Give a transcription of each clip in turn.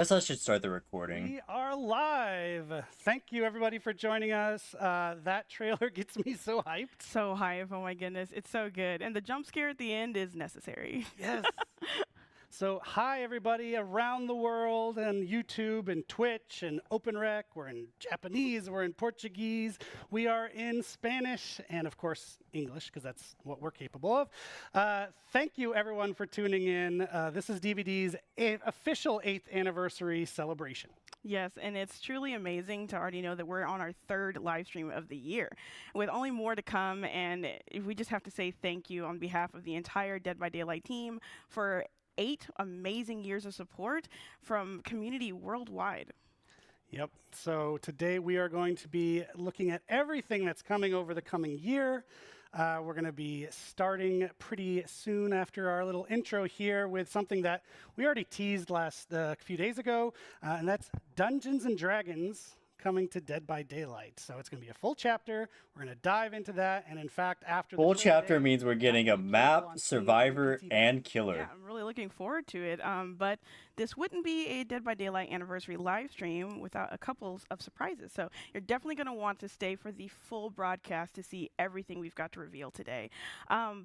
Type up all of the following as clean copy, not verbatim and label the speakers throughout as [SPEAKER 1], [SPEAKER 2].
[SPEAKER 1] Guess I should start the recording.
[SPEAKER 2] We are live. Thank you, everybody, for joining us. That trailer gets me so hyped.
[SPEAKER 3] So hype, oh my goodness, it's so good. And the jump scare at the end is necessary.
[SPEAKER 2] Yes. So, hi, everybody around the world and YouTube and Twitch and OpenRec. We're in Japanese, we're in Portuguese, we are in Spanish, and of course, English, because that's what we're capable of. Thank you, everyone, for tuning in. This is DVD's official 8th anniversary celebration.
[SPEAKER 3] Yes, and it's truly amazing to already know that we're on our 3rd live stream of the year, with only more to come. And we just have to say thank you on behalf of the entire Dead by Daylight team for 8 amazing years of support from community worldwide.
[SPEAKER 2] Yep. So today we are going to be looking at everything that's coming over the coming year. We're going to be starting pretty soon after our little intro here with something that we already teased last few days ago, and that's Dungeons and Dragons coming to Dead by Daylight. So it's going to be a full chapter. We're going to dive into that, and in fact, after
[SPEAKER 1] Full
[SPEAKER 2] the
[SPEAKER 1] chapter
[SPEAKER 2] today,
[SPEAKER 1] means we're getting a map, survivor, and killer.
[SPEAKER 3] Yeah, I'm really looking forward to it. But this wouldn't be a Dead by Daylight anniversary live stream without a couple of surprises. So you're definitely going to want to stay for the full broadcast to see everything we've got to reveal today.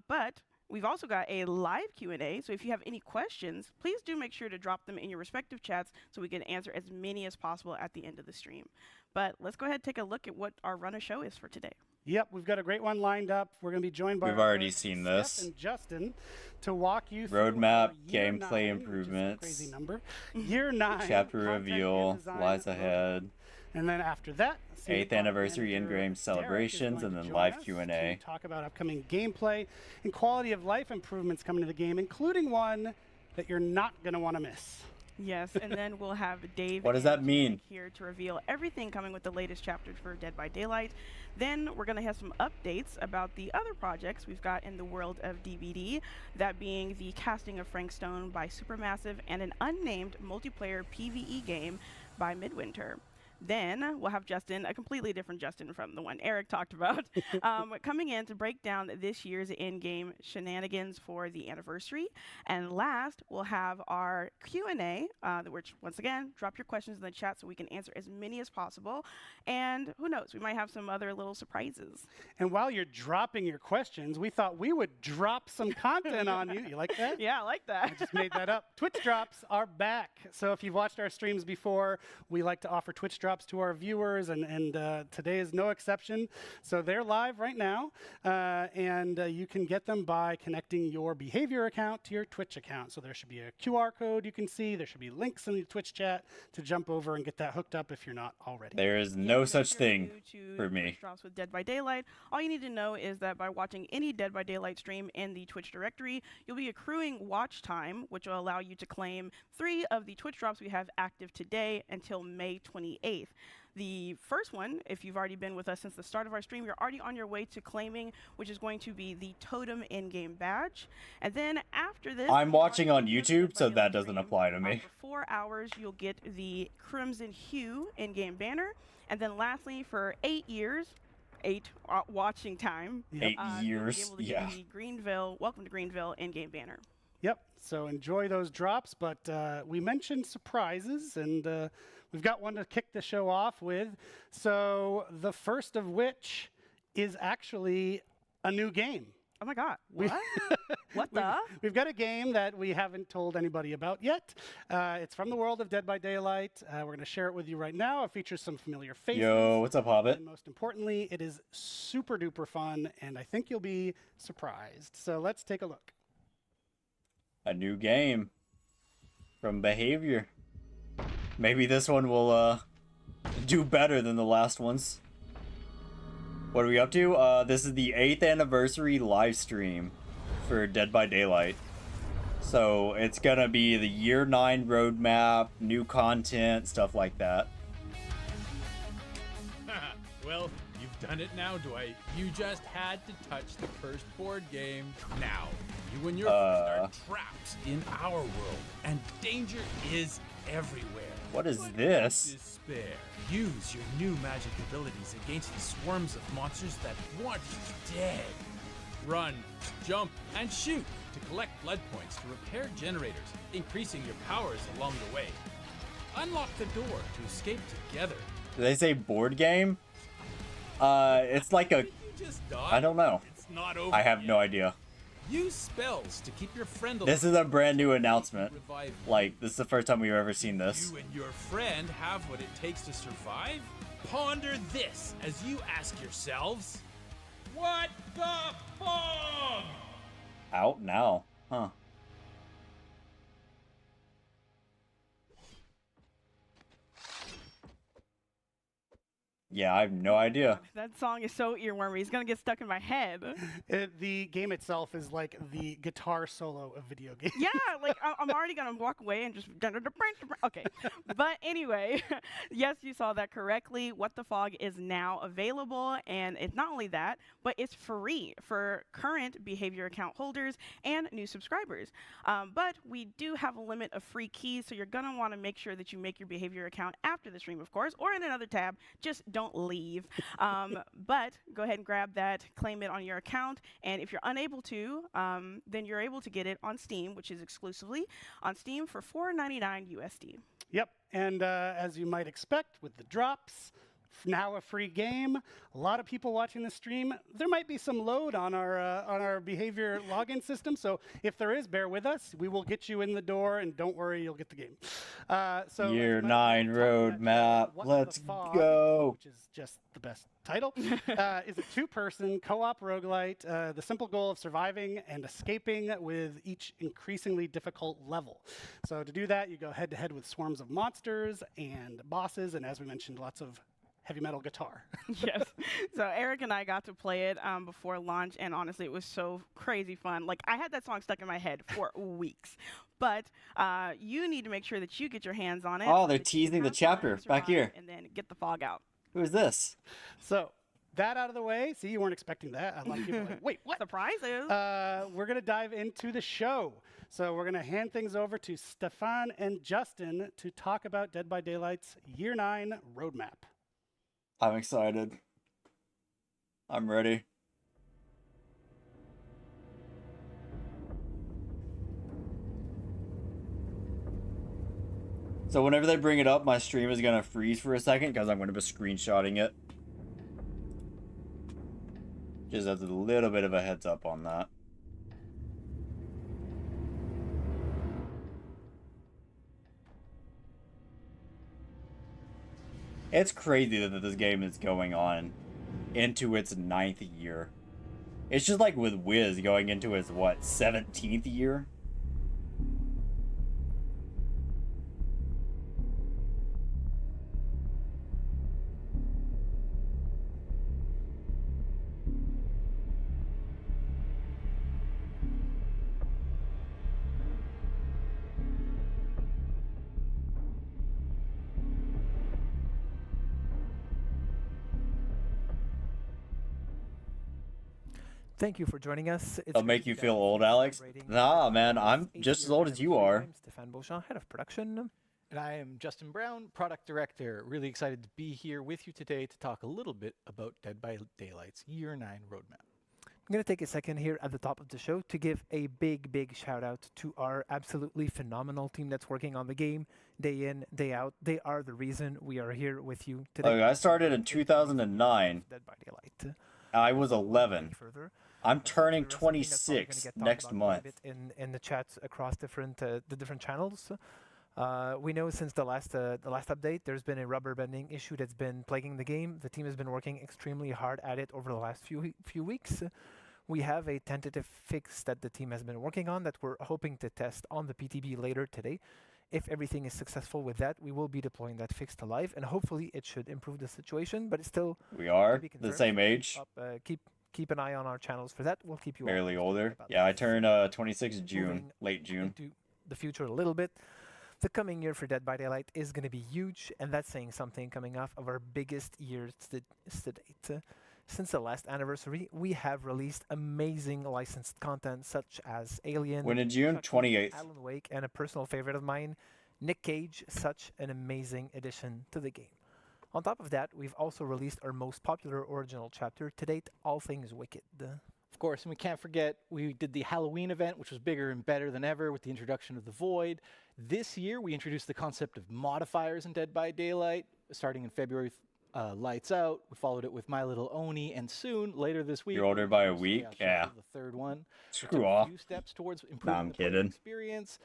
[SPEAKER 3] But we've also got a live Q&A, so if you have any questions, please do make sure to drop them in your respective chats so we can answer as many as possible at the end of the stream. But let's go ahead and take a look at what our run of show is for today.
[SPEAKER 2] Yep, we've got a great one lined up. We're going to be joined by
[SPEAKER 1] We've already seen
[SPEAKER 2] Steph
[SPEAKER 1] this.
[SPEAKER 2] and Justin to walk you through
[SPEAKER 1] Roadmap,
[SPEAKER 2] our year
[SPEAKER 1] gameplay
[SPEAKER 2] 9,
[SPEAKER 1] improvements.
[SPEAKER 2] which is a crazy number. Year 9.
[SPEAKER 1] Chapter
[SPEAKER 2] content
[SPEAKER 1] reveal,
[SPEAKER 2] and design
[SPEAKER 1] lies
[SPEAKER 2] roadmap.
[SPEAKER 1] ahead,
[SPEAKER 2] And then after that,
[SPEAKER 1] 8th anniversary in-game celebrations, and then live
[SPEAKER 2] Q&A.
[SPEAKER 1] Q&A.
[SPEAKER 2] Talk about upcoming gameplay and quality of life improvements coming to the game, including one that you're not going to want to miss.
[SPEAKER 3] Yes, and then we'll have Dave
[SPEAKER 1] What does
[SPEAKER 3] and
[SPEAKER 1] that mean?
[SPEAKER 3] Jake here to reveal everything coming with the latest chapters for Dead by Daylight. Then we're going to have some updates about the other projects we've got in the world of DVD, that being the casting of Frank Stone by Supermassive and an unnamed multiplayer PvE game by Midwinter. Then we'll have Justin, a completely different Justin from the one Eric talked about, coming in to break down this year's in-game shenanigans for the anniversary. And last, we'll have our Q&A, which, once again, drop your questions in the chat so we can answer as many as possible. And who knows, we might have some other little surprises.
[SPEAKER 2] And while you're dropping your questions, we thought we would drop some content on you. You like that?
[SPEAKER 3] Yeah, I like that.
[SPEAKER 2] I just made that up. Twitch drops are back. So if you've watched our streams before, we like to offer Twitch drops to our viewers, and today is no exception. So they're live right now, and you can get them by connecting your Behavior account to your Twitch account. So there should be a QR code you can see. There should be links in the Twitch chat to jump over and get that hooked up if you're not already.
[SPEAKER 1] There is no such thing for me.
[SPEAKER 3] Twitch drops with Dead by Daylight. All you need to know is that by watching any Dead by Daylight stream in the Twitch directory, you'll be accruing watch time, which will allow you to claim 3 of the Twitch drops we have active today until May 28th. The first one, if you've already been with us since the start of our stream, you're already on your way to claiming, which is going to be the Totem in-game badge. And then after this,
[SPEAKER 1] I'm watching on YouTube, so that doesn't apply to me.
[SPEAKER 3] For 4 hours, you'll get the Crimson Hue in-game banner. And then lastly, for 8 years, 8 watching time,
[SPEAKER 1] 8
[SPEAKER 3] you'll be
[SPEAKER 1] years,
[SPEAKER 3] able to
[SPEAKER 1] yeah.
[SPEAKER 3] get the Greenville, Welcome to Greenville in-game banner.
[SPEAKER 2] Yep, so enjoy those drops, but we mentioned surprises, and we've got one to kick the show off with. So the first of which is actually a new game.
[SPEAKER 3] Oh my God, what? What the?
[SPEAKER 2] We've got a game that we haven't told anybody about yet. It's from the world of Dead by Daylight. We're going to share it with you right now. It features some familiar faces.
[SPEAKER 1] Yo, what's up, Hobbit?
[SPEAKER 2] And most importantly, it is super duper fun, and I think you'll be surprised. So let's take a look.
[SPEAKER 1] A new game from Behavior. Maybe this one will do better than the last ones. What are we up to? This is the 8th anniversary live stream for Dead by Daylight. So it's gonna be the year 9 roadmap, new content, stuff like that.
[SPEAKER 4] Well, you've done it now, Dwight. You just had to touch the first board game. Now, you and your friends are trapped in our world, and danger is everywhere.
[SPEAKER 1] What is
[SPEAKER 4] But
[SPEAKER 1] this?
[SPEAKER 4] don't despair. Use your new magic abilities against the swarms of monsters that want you dead. Run, jump, and shoot to collect blood points to repair generators, increasing your powers along the way. unlock the door to escape together.
[SPEAKER 1] Did they say board game? It's like a...
[SPEAKER 4] You just died.
[SPEAKER 1] I don't know.
[SPEAKER 4] It's not over
[SPEAKER 1] I have
[SPEAKER 4] yet.
[SPEAKER 1] no idea.
[SPEAKER 4] Use spells to keep your friend alive.
[SPEAKER 1] This is a brand new announcement.
[SPEAKER 4] Revive you.
[SPEAKER 1] Like, this is the first time we've ever seen this.
[SPEAKER 4] You and your friend have what it takes to survive? Ponder this as you ask yourselves, what the fog?
[SPEAKER 1] Out now. Huh. Yeah, I have no idea.
[SPEAKER 3] That song is so earwormy. It's gonna get stuck in my head.
[SPEAKER 2] The game itself is like the guitar solo of video games.
[SPEAKER 3] Yeah, like I'm already gonna walk away and just okay. But anyway, yes, you saw that correctly. What the Fog is now available, and it's not only that, but it's free for current behavior account holders and new subscribers. But we do have a limit of free keys, so you're gonna want to make sure that you make your behavior account after the stream, of course, or in another tab. Just don't leave. But go ahead and grab that, claim it on your account, and if you're unable to, then you're able to get it on Steam, which is exclusively on Steam for $4.99 USD.
[SPEAKER 2] Yep, and as you might expect with the drops, now a free game. A lot of people watching the stream. There might be some load on our behavior login system, so if there is, bear with us. We will get you in the door, and don't worry, you'll get the game. So
[SPEAKER 1] Year
[SPEAKER 2] as you
[SPEAKER 1] 9
[SPEAKER 2] might be talking about,
[SPEAKER 1] roadmap.
[SPEAKER 2] What the
[SPEAKER 1] Let's
[SPEAKER 2] Fog,
[SPEAKER 1] go.
[SPEAKER 2] which is just the best title, is a two-person co-op roguelite. The simple goal of surviving and escaping with each increasingly difficult level. So to do that, you go head-to-head with swarms of monsters and bosses, and as we mentioned, lots of heavy metal guitar.
[SPEAKER 3] Yes. So Eric and I got to play it before launch, and honestly, it was so crazy fun. Like, I had that song stuck in my head for weeks. But you need to make sure that you get your hands on it.
[SPEAKER 1] Oh,
[SPEAKER 3] so
[SPEAKER 1] they're
[SPEAKER 3] that you
[SPEAKER 1] teasing the
[SPEAKER 3] have time
[SPEAKER 1] chapter.
[SPEAKER 3] to
[SPEAKER 1] Back
[SPEAKER 3] survive
[SPEAKER 1] here.
[SPEAKER 3] And then get the fog out.
[SPEAKER 1] Who is this?
[SPEAKER 2] So that out of the way, see, you weren't expecting that. A lot of people are like, wait, what?
[SPEAKER 3] Surprises.
[SPEAKER 2] We're going to dive into the show. So we're going to hand things over to Stefan and Justin to talk about Dead by Daylight's Year 9 roadmap.
[SPEAKER 1] I'm excited. I'm ready. So whenever they bring it up, my stream is gonna freeze for a second because I'm gonna be screenshotting it. Just as a little bit of a heads up on that. It's crazy that this game is going on into its 9th year. It's just like with Wiz going into his, what, 17th year?
[SPEAKER 5] Thank you for joining us. It's
[SPEAKER 1] They'll
[SPEAKER 5] great
[SPEAKER 1] make
[SPEAKER 5] to
[SPEAKER 1] you
[SPEAKER 5] be
[SPEAKER 1] feel
[SPEAKER 5] back
[SPEAKER 1] old,
[SPEAKER 5] here
[SPEAKER 1] Alex?
[SPEAKER 5] celebrating
[SPEAKER 1] Nah, man, I'm
[SPEAKER 5] Daylight's 8th
[SPEAKER 1] just as
[SPEAKER 5] year
[SPEAKER 1] old as you
[SPEAKER 5] anniversary.
[SPEAKER 1] are.
[SPEAKER 5] I'm Stefan Beauchamp, head of production.
[SPEAKER 6] And I am Justin Brown, product director. Really excited to be here with you today to talk a little bit about Dead by Daylight's Year 9 roadmap.
[SPEAKER 5] I'm going to take a second here at the top of the show to give a big shout out to our absolutely phenomenal team that's working on the game day in, day out. They are the reason we are here with you today.
[SPEAKER 1] Look, I started in 2009.
[SPEAKER 5] Dead by Daylight.
[SPEAKER 1] I was 11.
[SPEAKER 5] Further,
[SPEAKER 1] I'm turning
[SPEAKER 5] the rest of the thing that's probably gonna
[SPEAKER 1] 26
[SPEAKER 5] get talked
[SPEAKER 1] next
[SPEAKER 5] about quite a
[SPEAKER 1] month.
[SPEAKER 5] bit in the chats across different the different channels. We know since the last update, there's been a rubber banding issue that's been plaguing the game. The team has been working extremely hard at it over the last few weeks. We have a tentative fix that the team has been working on that we're hoping to test on the PTB later today. If everything is successful with that, we will be deploying that fix to live, and hopefully it should improve the situation. But it's still
[SPEAKER 1] We are
[SPEAKER 5] to be
[SPEAKER 1] the
[SPEAKER 5] confirmed.
[SPEAKER 1] same age,
[SPEAKER 5] up. Keep an eye on our channels for that. We'll keep you all
[SPEAKER 1] barely
[SPEAKER 5] posted
[SPEAKER 1] older.
[SPEAKER 5] about
[SPEAKER 1] Yeah, I
[SPEAKER 5] that.
[SPEAKER 1] turn 26 June,
[SPEAKER 5] Moving
[SPEAKER 1] late June.
[SPEAKER 5] into the future a little bit. The coming year for Dead by Daylight is going to be huge, and that's saying something coming off of our biggest years to date. Since the last anniversary, we have released amazing licensed content such as Alien,
[SPEAKER 1] When in June?
[SPEAKER 5] Chucky,
[SPEAKER 1] 28th.
[SPEAKER 5] Alan Wake, and a personal favorite of mine, Nick Cage, such an amazing addition to the game. On top of that, we've also released our most popular original chapter to date, All Things Wicked. Of
[SPEAKER 6] course, and we can't forget, we did the Halloween event, which was bigger and better than ever with the introduction of the Void. This year, we introduced the concept of modifiers in Dead by Daylight, starting in February. Lights Out. We followed it with My Little Oni, and soon, later this week,
[SPEAKER 1] You're older by a
[SPEAKER 6] we'll
[SPEAKER 1] week?
[SPEAKER 6] also
[SPEAKER 1] Yeah.
[SPEAKER 6] the third one. We
[SPEAKER 1] Screw
[SPEAKER 6] took
[SPEAKER 1] off.
[SPEAKER 6] A few steps towards
[SPEAKER 1] Nah,
[SPEAKER 6] improving
[SPEAKER 1] I'm
[SPEAKER 6] the player
[SPEAKER 1] kidding.
[SPEAKER 6] experience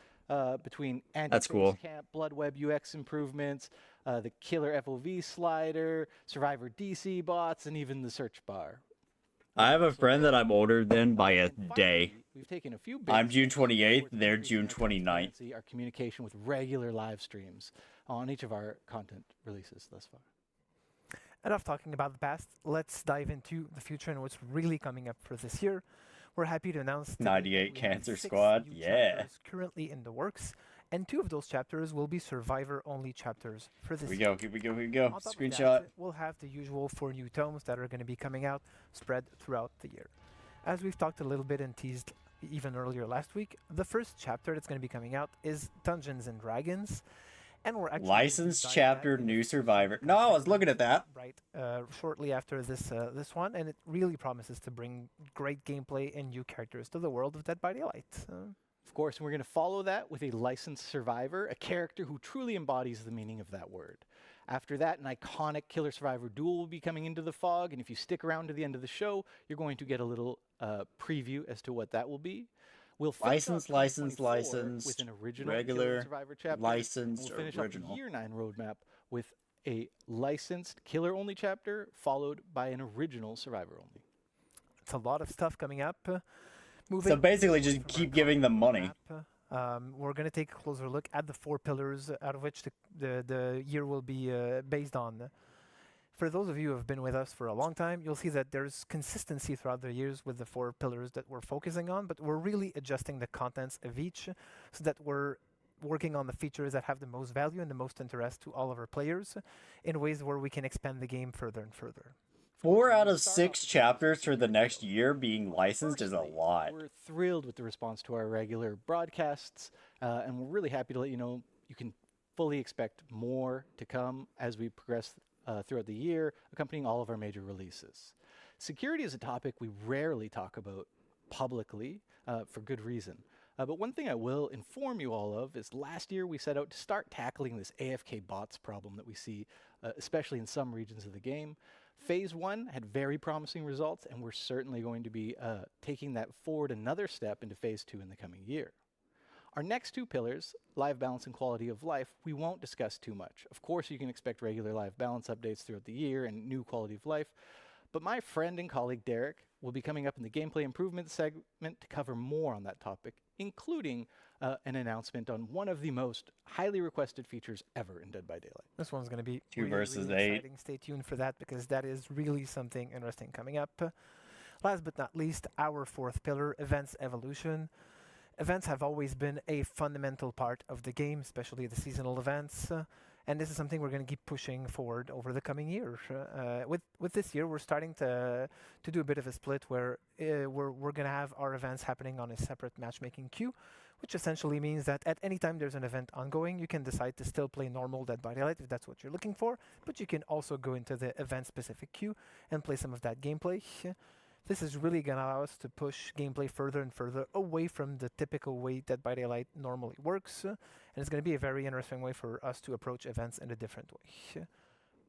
[SPEAKER 6] between
[SPEAKER 1] That's
[SPEAKER 6] anti-face
[SPEAKER 1] cool.
[SPEAKER 6] camp, blood web UX improvements, the killer FOV slider, survivor DC bots, and even the search bar.
[SPEAKER 1] I have a friend that I'm older than by a
[SPEAKER 6] And finally,
[SPEAKER 1] day.
[SPEAKER 6] We've taken a few big
[SPEAKER 1] I'm June
[SPEAKER 6] steps
[SPEAKER 1] 28th,
[SPEAKER 6] towards
[SPEAKER 1] they're
[SPEAKER 6] increasing
[SPEAKER 1] June
[SPEAKER 6] our
[SPEAKER 1] 29th.
[SPEAKER 6] transparency, Our communication with regular live streams on each of our content releases thus far.
[SPEAKER 5] Enough talking about the past. Let's dive into the future and what's really coming up for this year. We're happy to announce today that
[SPEAKER 1] 98
[SPEAKER 5] we have
[SPEAKER 1] Cancer
[SPEAKER 5] 6
[SPEAKER 1] Squad,
[SPEAKER 5] new
[SPEAKER 1] yeah.
[SPEAKER 5] chapters currently in the works, and 2 of those chapters will be survivor-only chapters for this
[SPEAKER 1] Here we
[SPEAKER 5] year.
[SPEAKER 1] go, here we go, here we go.
[SPEAKER 5] On top of
[SPEAKER 1] Screenshot.
[SPEAKER 5] that, we'll have the usual 4 new tomes that are going to be coming out spread throughout the year. As we've talked a little bit and teased even earlier last week, the first chapter that's going to be coming out is Dungeons and Dragons. And we're actually going to
[SPEAKER 1] Licensed
[SPEAKER 5] dive
[SPEAKER 1] chapter,
[SPEAKER 5] back into
[SPEAKER 1] new
[SPEAKER 5] the
[SPEAKER 1] survivor.
[SPEAKER 5] concept
[SPEAKER 1] No, I was looking at that.
[SPEAKER 5] right shortly after this one, and it really promises to bring great gameplay and new characters to the world of Dead by Daylight.
[SPEAKER 6] Of course, we're going to follow that with a licensed survivor, a character who truly embodies the meaning of that word. After that, an iconic killer survivor duel will be coming into the fog, and if you stick around to the end of the show, you're going to get a little preview as to what that will be. We'll finish off
[SPEAKER 1] Licensed,
[SPEAKER 6] 2024 with an original
[SPEAKER 1] regular,
[SPEAKER 6] Killer Survivor chapter. and
[SPEAKER 1] licensed,
[SPEAKER 6] we'll finish
[SPEAKER 1] original.
[SPEAKER 6] off the Year 9 roadmap with a licensed killer-only chapter, followed by an original survivor-only.
[SPEAKER 5] It's a lot of stuff coming up.
[SPEAKER 1] So basically
[SPEAKER 5] away
[SPEAKER 1] just
[SPEAKER 5] from our
[SPEAKER 1] keep giving them money.
[SPEAKER 5] roadmap, we're going to take a closer look at the 4 pillars out of which the year will be based on. For those of you who have been with us for a long time, you'll see that there's consistency throughout the years with the 4 pillars that we're focusing on, but we're really adjusting the contents of each so that we're working on the features that have the most value and the most interest to all of our players in ways where we can expand the game further and further.
[SPEAKER 1] 4 out of 6 chapters for the next year being licensed is a
[SPEAKER 6] Firstly,
[SPEAKER 1] lot.
[SPEAKER 6] We're thrilled with the response to our regular broadcasts, and we're really happy to let you know you can fully expect more to come as we progress throughout the year, accompanying all of our major releases. Security is a topic we rarely talk about publicly for good reason. But one thing I will inform you all of is last year we set out to start tackling this AFK bots problem that we see, especially in some regions of the game. Phase 1 had very promising results, and we're certainly going to be taking that forward another step into Phase 2 in the coming year. Our next 2 pillars, live balance and quality of life, we won't discuss too much. Of course, you can expect regular live balance updates throughout the year and new quality of life, but my friend and colleague Derek will be coming up in the gameplay improvement segment to cover more on that topic, including an announcement on one of the most highly requested features ever in Dead by Daylight.
[SPEAKER 5] This one's going to be
[SPEAKER 1] 2
[SPEAKER 5] really,
[SPEAKER 1] versus
[SPEAKER 5] really
[SPEAKER 1] 8.
[SPEAKER 5] exciting. Stay tuned for that because that is really something interesting coming up. Last but not least, our 4th pillar, events evolution. Events have always been a fundamental part of the game, especially the seasonal events, and this is something we're going to keep pushing forward over the coming years. With this year, we're starting to do a bit of a split where we're going to have our events happening on a separate matchmaking queue, which essentially means that at any time there's an event ongoing, you can decide to still play normal Dead by Daylight if that's what you're looking for, but you can also go into the event-specific queue and play some of that gameplay. This is really going to allow us to push gameplay further and further away from the typical way Dead by Daylight normally works, and it's going to be a very interesting way for us to approach events in a different way.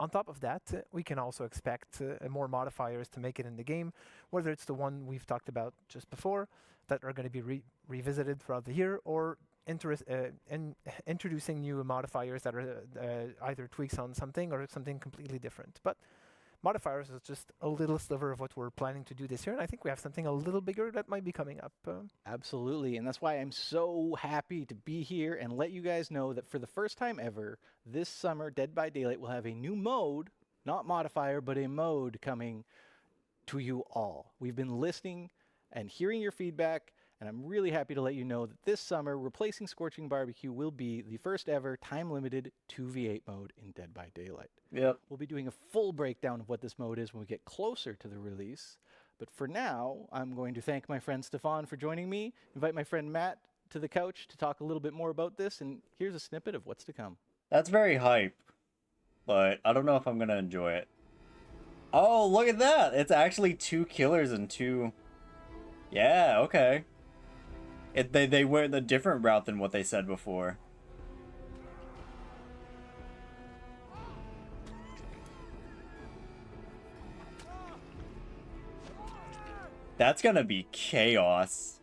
[SPEAKER 5] On top of that, we can also expect more modifiers to make it in the game, whether it's the one we've talked about just before that are going to be revisited throughout the year, or introducing new modifiers that are either tweaks on something or something completely different. But modifiers is just a little sliver of what we're planning to do this year, and I think we have something a little bigger that might be coming up.
[SPEAKER 6] Absolutely, and that's why I'm so happy to be here and let you guys know that for the first time ever, this summer, Dead by Daylight will have a new mode, not modifier, but a mode coming to you all. We've been listening and hearing your feedback, and I'm really happy to let you know that this summer, replacing Scorching Barbecue will be the first ever time-limited 2v8 mode in Dead by Daylight.
[SPEAKER 1] Yep.
[SPEAKER 6] We'll be doing a full breakdown of what this mode is when we get closer to the release. But for now, I'm going to thank my friend Stefan for joining me, invite my friend Matt to the couch to talk a little bit more about this, and here's a snippet of what's to come.
[SPEAKER 1] That's very hype, but I don't know if I'm going to enjoy it. Oh, look at that! It's actually 2 killers and 2 Yeah, okay. They went a different route than what they said before. That's gonna be chaos.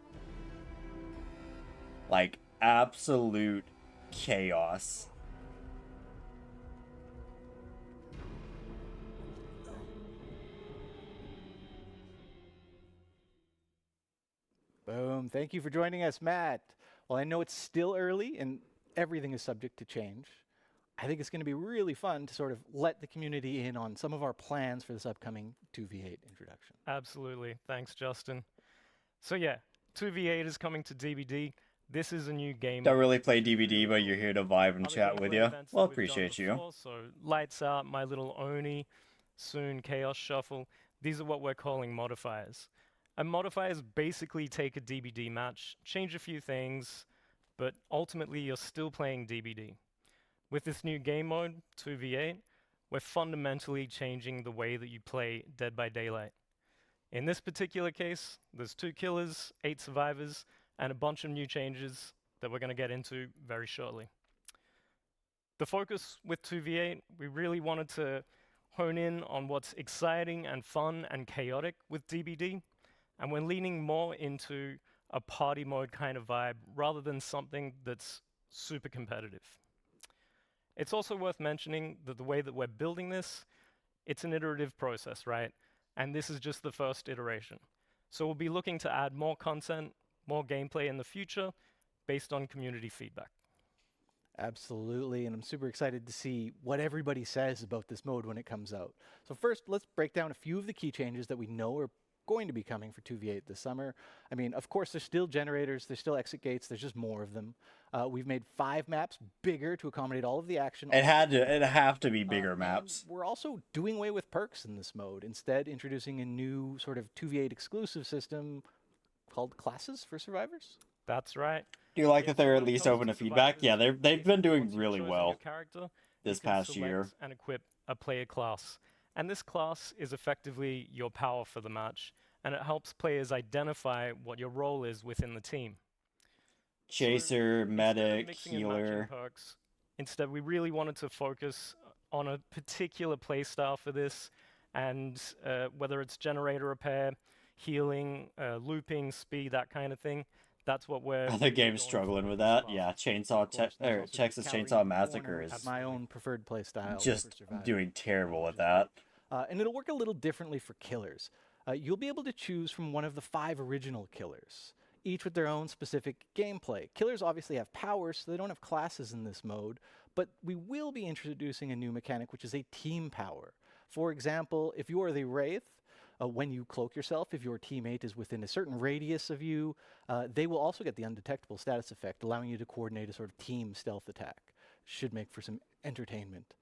[SPEAKER 1] Like, absolute chaos.
[SPEAKER 6] Boom. Thank you for joining us, Matt. Well, I know it's still early and everything is subject to change. I think it's going to be really fun to sort of let the community in on some of our plans for this upcoming 2v8 introduction.
[SPEAKER 7] Absolutely. Thanks, Justin. So yeah, 2v8 is coming to DBD. This is a new game.
[SPEAKER 1] Don't really play DVD, but you're here to vibe and
[SPEAKER 7] Other
[SPEAKER 1] chat with
[SPEAKER 7] gameplay
[SPEAKER 1] you.
[SPEAKER 7] events that
[SPEAKER 1] Well,
[SPEAKER 7] we've done
[SPEAKER 1] appreciate you.
[SPEAKER 7] before, so Lights Out, My Little Oni, soon Chaos Shuffle. These are what we're calling modifiers. And modifiers basically take a DBD match, change a few things, but ultimately you're still playing DBD. With this new game mode, 2v8, we're fundamentally changing the way that you play Dead by Daylight. In this particular case, there's 2 killers, 8 survivors, and a bunch of new changes that we're going to get into very shortly. The focus with 2v8, we really wanted to hone in on what's exciting and fun and chaotic with DBD, and we're leaning more into a party mode kind of vibe rather than something that's super competitive. It's also worth mentioning that the way that we're building this, it's an iterative process, right? And this is just the first iteration. So we'll be looking to add more content, more gameplay in the future based on community feedback.
[SPEAKER 6] Absolutely, and I'm super excited to see what everybody says about this mode when it comes out. So first, let's break down a few of the key changes that we know are going to be coming for 2v8 this summer. I mean, of course, there's still generators, there's still exit gates, there's just more of them. We've made 5 maps bigger to accommodate all of the action.
[SPEAKER 1] It'd have to be bigger maps.
[SPEAKER 6] We're also doing away with perks in this mode, instead introducing a new sort of 2v8 exclusive system called classes for survivors.
[SPEAKER 7] That's right.
[SPEAKER 1] Do you like
[SPEAKER 7] Yeah,
[SPEAKER 1] that they're
[SPEAKER 7] so
[SPEAKER 1] at
[SPEAKER 7] when it
[SPEAKER 1] least
[SPEAKER 7] comes
[SPEAKER 1] open to
[SPEAKER 7] to
[SPEAKER 1] feedback?
[SPEAKER 7] survivors,
[SPEAKER 1] Yeah, they've been
[SPEAKER 7] basically,
[SPEAKER 1] doing
[SPEAKER 7] once you've
[SPEAKER 1] really
[SPEAKER 7] chosen
[SPEAKER 1] well
[SPEAKER 7] your character,
[SPEAKER 1] this
[SPEAKER 7] you can
[SPEAKER 1] past
[SPEAKER 7] select
[SPEAKER 1] year.
[SPEAKER 7] and equip a player class. And this class is effectively your power for the match, and it helps players identify what your role is within the team.
[SPEAKER 1] Chaser,
[SPEAKER 7] Instead of
[SPEAKER 1] medic,
[SPEAKER 7] mixing and matching
[SPEAKER 1] healer.
[SPEAKER 7] perks, instead, we really wanted to focus on a particular playstyle for this, and whether it's generator repair, healing, looping, speed, that kind of thing. That's what we're.
[SPEAKER 1] Other
[SPEAKER 7] really
[SPEAKER 1] games
[SPEAKER 7] going
[SPEAKER 1] struggling
[SPEAKER 7] for
[SPEAKER 1] with
[SPEAKER 7] this
[SPEAKER 1] that.
[SPEAKER 7] class.
[SPEAKER 1] Yeah,
[SPEAKER 6] Of course, there's also
[SPEAKER 1] Texas
[SPEAKER 6] Calorie
[SPEAKER 1] Chainsaw
[SPEAKER 6] Corner,
[SPEAKER 1] Massacre is
[SPEAKER 6] my own preferred playstyle.
[SPEAKER 1] just
[SPEAKER 6] for survivors.
[SPEAKER 1] doing terrible with that.
[SPEAKER 6] And it'll work a little differently for killers. You'll be able to choose from one of the 5 original killers, each with their own specific gameplay. Killers obviously have powers, so they don't have classes in this mode, but we will be introducing a new mechanic, which is a team power. For example, if you are the Wraith, when you cloak yourself, if your teammate is within a certain radius of you, they will also get the undetectable status effect, allowing you to coordinate a sort of team stealth attack. Should make for some entertainment.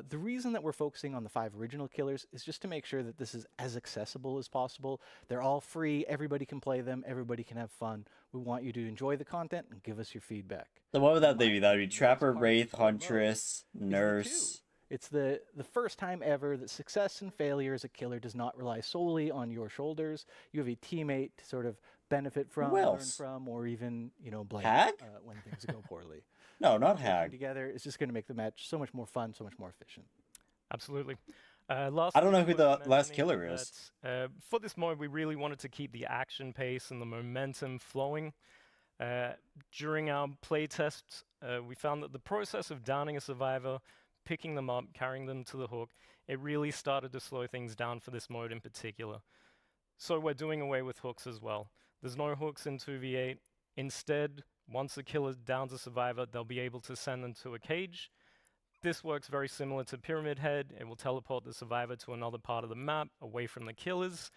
[SPEAKER 6] The reason that we're focusing on the 5 original killers is just to make sure that this is as accessible as possible. They're all free, everybody can play them, everybody can have fun. We want you to enjoy the content and give us your feedback.
[SPEAKER 1] So what would that be? That would be
[SPEAKER 6] Best
[SPEAKER 1] Trapper,
[SPEAKER 6] part
[SPEAKER 1] Wraith,
[SPEAKER 6] of the mode
[SPEAKER 1] Huntress,
[SPEAKER 6] is the
[SPEAKER 1] Nurse.
[SPEAKER 6] 2. It's the first time ever that success and failure as a killer does not rely solely on your shoulders. You have a teammate to sort of benefit from, learn
[SPEAKER 1] else?
[SPEAKER 6] from, or even, blame
[SPEAKER 1] Hag?
[SPEAKER 6] when things go poorly.
[SPEAKER 1] No, not
[SPEAKER 6] Working
[SPEAKER 1] Hag.
[SPEAKER 6] together is just going to make the match so much more fun, so much more efficient.
[SPEAKER 7] Absolutely. Last
[SPEAKER 1] I don't know
[SPEAKER 7] thing
[SPEAKER 1] who the
[SPEAKER 7] worth
[SPEAKER 1] last
[SPEAKER 7] mentioning
[SPEAKER 1] killer is.
[SPEAKER 7] that, for this mode, we really wanted to keep the action pace and the momentum flowing. During our playtests, we found that the process of downing a survivor, picking them up, carrying them to the hook, it really started to slow things down for this mode in particular. So we're doing away with hooks as well. There's no hooks in 2v8. Instead, once a killer downs a survivor, they'll be able to send them to a cage. This works very similar to Pyramid Head. It will teleport the survivor to another part of the map, away from the killers.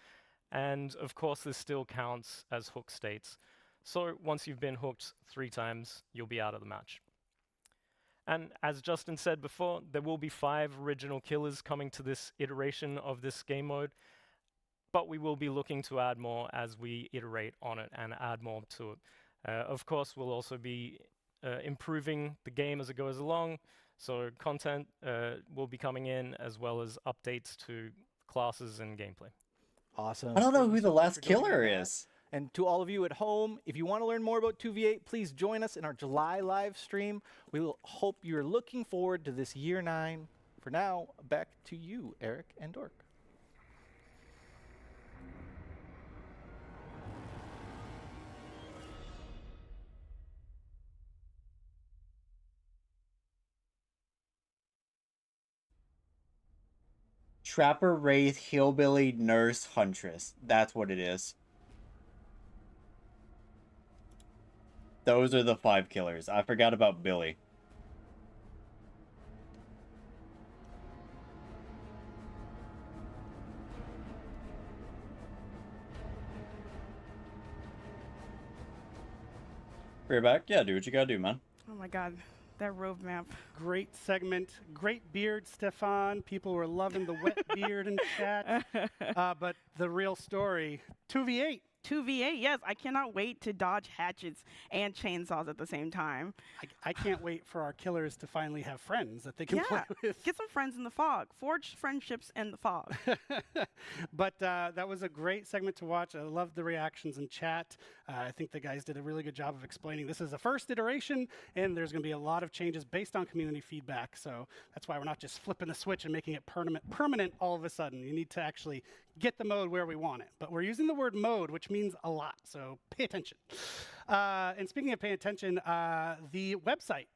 [SPEAKER 7] And of course, this still counts as hook states. So once you've been hooked 3 times, you'll be out of the match. And as Justin said before, there will be 5 original killers coming to this iteration of this game mode, but we will be looking to add more as we iterate on it and add more to it. Of course, we'll also be improving the game as it goes along, so content will be coming in as well as updates to classes and gameplay.
[SPEAKER 6] Awesome.
[SPEAKER 1] I don't know
[SPEAKER 6] Thank you
[SPEAKER 1] who
[SPEAKER 6] so
[SPEAKER 1] the
[SPEAKER 6] much
[SPEAKER 1] last
[SPEAKER 6] for joining
[SPEAKER 1] killer
[SPEAKER 6] us, Matt.
[SPEAKER 1] is.
[SPEAKER 6] And to all of you at home, if you want to learn more about 2v8, please join us in our July live stream. We will hope you're looking forward to this year 9. For now, back to you, Eric and Dork.
[SPEAKER 1] Trapper, Wraith, Hillbilly, Nurse, Huntress. That's what it is. Those are the 5 killers. I forgot about Billy. You're back? Yeah, do what you gotta do, man.
[SPEAKER 3] Oh my god, that roadmap.
[SPEAKER 2] Great segment. Great beard, Stefan. People were loving the wet beard in chat. But the real story, 2v8.
[SPEAKER 3] 2v8, yes. I cannot wait to dodge hatchets and chainsaws at the same time.
[SPEAKER 2] I can't wait for our killers to finally have friends that they can play with.
[SPEAKER 3] Get some friends in the fog. Forge friendships in the fog.
[SPEAKER 2] But that was a great segment to watch. I loved the reactions in chat. I think the guys did a really good job of explaining this is the first iteration, and there's going to be a lot of changes based on community feedback. So that's why we're not just flipping the switch and making it permanent all of a sudden. You need to actually get the mode where we want it. But we're using the word mode, which means a lot. So pay attention. And speaking of paying attention, the website.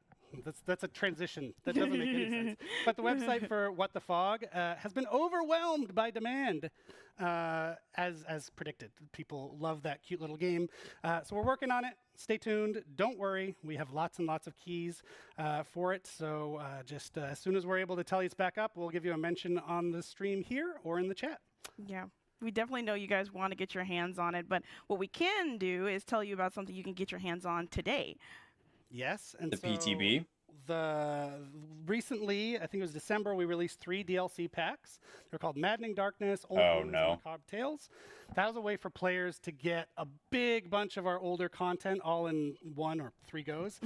[SPEAKER 2] That's a transition that doesn't make any sense. But the website for What the Fog has been overwhelmed by demand, as predicted. People love that cute little game. So we're working on it. Stay tuned. Don't worry. We have lots and lots of keys for it. So just as soon as we're able to tell you it's back up, we'll give you a mention on the stream here or in the chat.
[SPEAKER 3] Yeah. We definitely know you guys want to get your hands on it, but what we can do is tell you about something you can get your hands on today.
[SPEAKER 2] Yes, and
[SPEAKER 1] The
[SPEAKER 2] so
[SPEAKER 1] PTB?
[SPEAKER 2] Recently, I think it was December, we released 3 DLC packs. They're called Maddening Darkness, Old
[SPEAKER 1] Oh,
[SPEAKER 2] Wounds,
[SPEAKER 1] no.
[SPEAKER 2] and Macabre Tales. That was a way for players to get a big bunch of our older content all in 1 or 3 goes.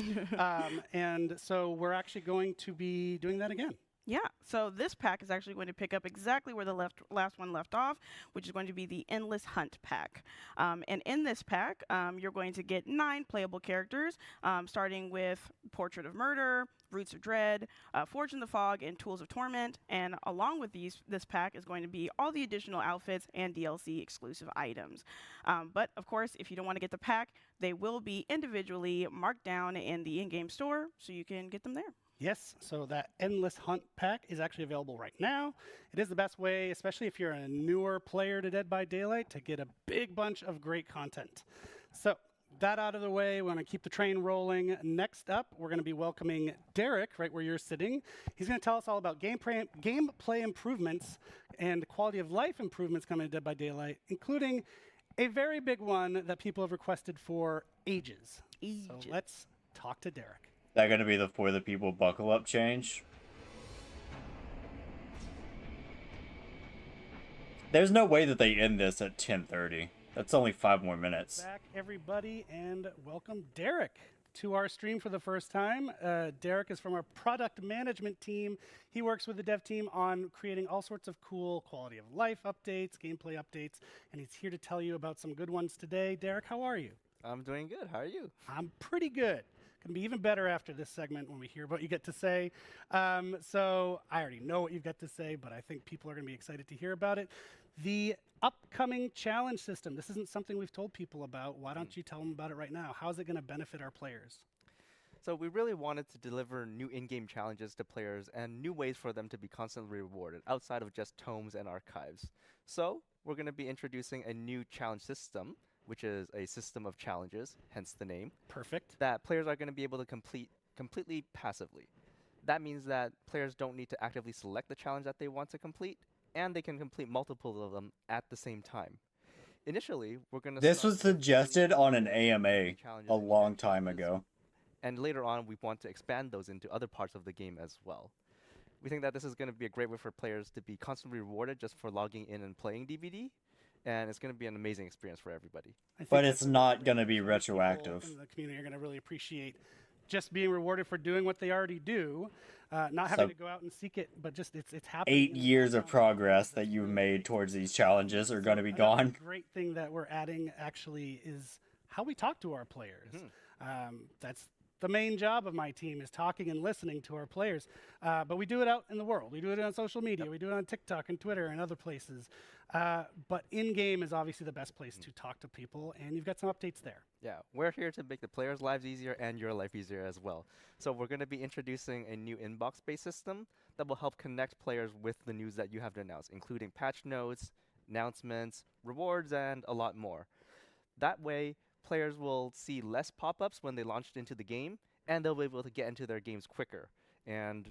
[SPEAKER 2] And so we're actually going to be doing that again.
[SPEAKER 3] Yeah, so this pack is actually going to pick up exactly where the last one left off, which is going to be the Endless Hunt pack. And in this pack, you're going to get 9 playable characters, starting with Portrait of Murder, Roots of Dread, Forge in the Fog, and Tools of Torment. And along with this pack is going to be all the additional outfits and DLC exclusive items. But of course, if you don't want to get the pack, they will be individually marked down in the in-game store, so you can get them there.
[SPEAKER 2] Yes, so that Endless Hunt pack is actually available right now. It is the best way, especially if you're a newer player to Dead by Daylight, to get a big bunch of great content. So that out of the way, we're going to keep the train rolling. Next up, we're going to be welcoming Derek, right where you're sitting. He's going to tell us all about gameplay improvements and quality of life improvements coming to Dead by Daylight, including a very big one that people have requested for ages. So let's talk to Derek.
[SPEAKER 1] That gonna be the For the People buckle up change? There's no way that they end this at 10:30. That's only 5 more minutes.
[SPEAKER 2] Back, everybody, and welcome Derek to our stream for the first time. Derek is from our product management team. He works with the dev team on creating all sorts of cool quality of life updates, gameplay updates, and he's here to tell you about some good ones today. Derek, how are you?
[SPEAKER 8] I'm doing good. How are you?
[SPEAKER 2] I'm pretty good. Can be even better after this segment when we hear what you get to say. So I already know what you've got to say, but I think people are going to be excited to hear about it. The upcoming challenge system. This isn't something we've told people about. Why don't you tell them about it right now? How is it going to benefit our players?
[SPEAKER 8] So we really wanted to deliver new in-game challenges to players and new ways for them to be constantly rewarded outside of just tomes and archives. So we're going to be introducing a new challenge system, which is a system of challenges, hence the name.
[SPEAKER 2] Perfect.
[SPEAKER 8] That players are going to be able to complete completely passively. That means that players don't need to actively select the challenge that they want to complete, and they can complete multiple of them at the same time. Initially, we're going to...
[SPEAKER 1] This was suggested on an AMA a long time ago.
[SPEAKER 8] And later on, we want to expand those into other parts of the game as well. We think that this is going to be a great way for players to be constantly rewarded just for logging in and playing DBD. And it's going to be an amazing experience for everybody.
[SPEAKER 1] But it's not going to be retroactive.
[SPEAKER 2] In the community are going to really appreciate just being rewarded for doing what they already do, not having
[SPEAKER 1] So-
[SPEAKER 2] to go out and seek it, but just it's happening.
[SPEAKER 1] 8
[SPEAKER 2] in the
[SPEAKER 1] years of
[SPEAKER 2] background.
[SPEAKER 1] progress that you've made towards these challenges are going to be
[SPEAKER 2] Another
[SPEAKER 1] gone.
[SPEAKER 2] great thing that we're adding actually is how we talk to our players. That's the main job of my team, is talking and listening to our players. But we do it out in the world. We do it on social media. We do it on TikTok and Twitter and other places. But in-game is obviously the best place to talk to people, and you've got some updates there.
[SPEAKER 8] Yeah, we're here to make the players' lives easier and your life easier as well. So we're going to be introducing a new inbox-based system that will help connect players with the news that you have to announce, including patch notes, announcements, rewards, and a lot more. That way, players will see less pop-ups when they launched into the game, and they'll be able to get into their games quicker. And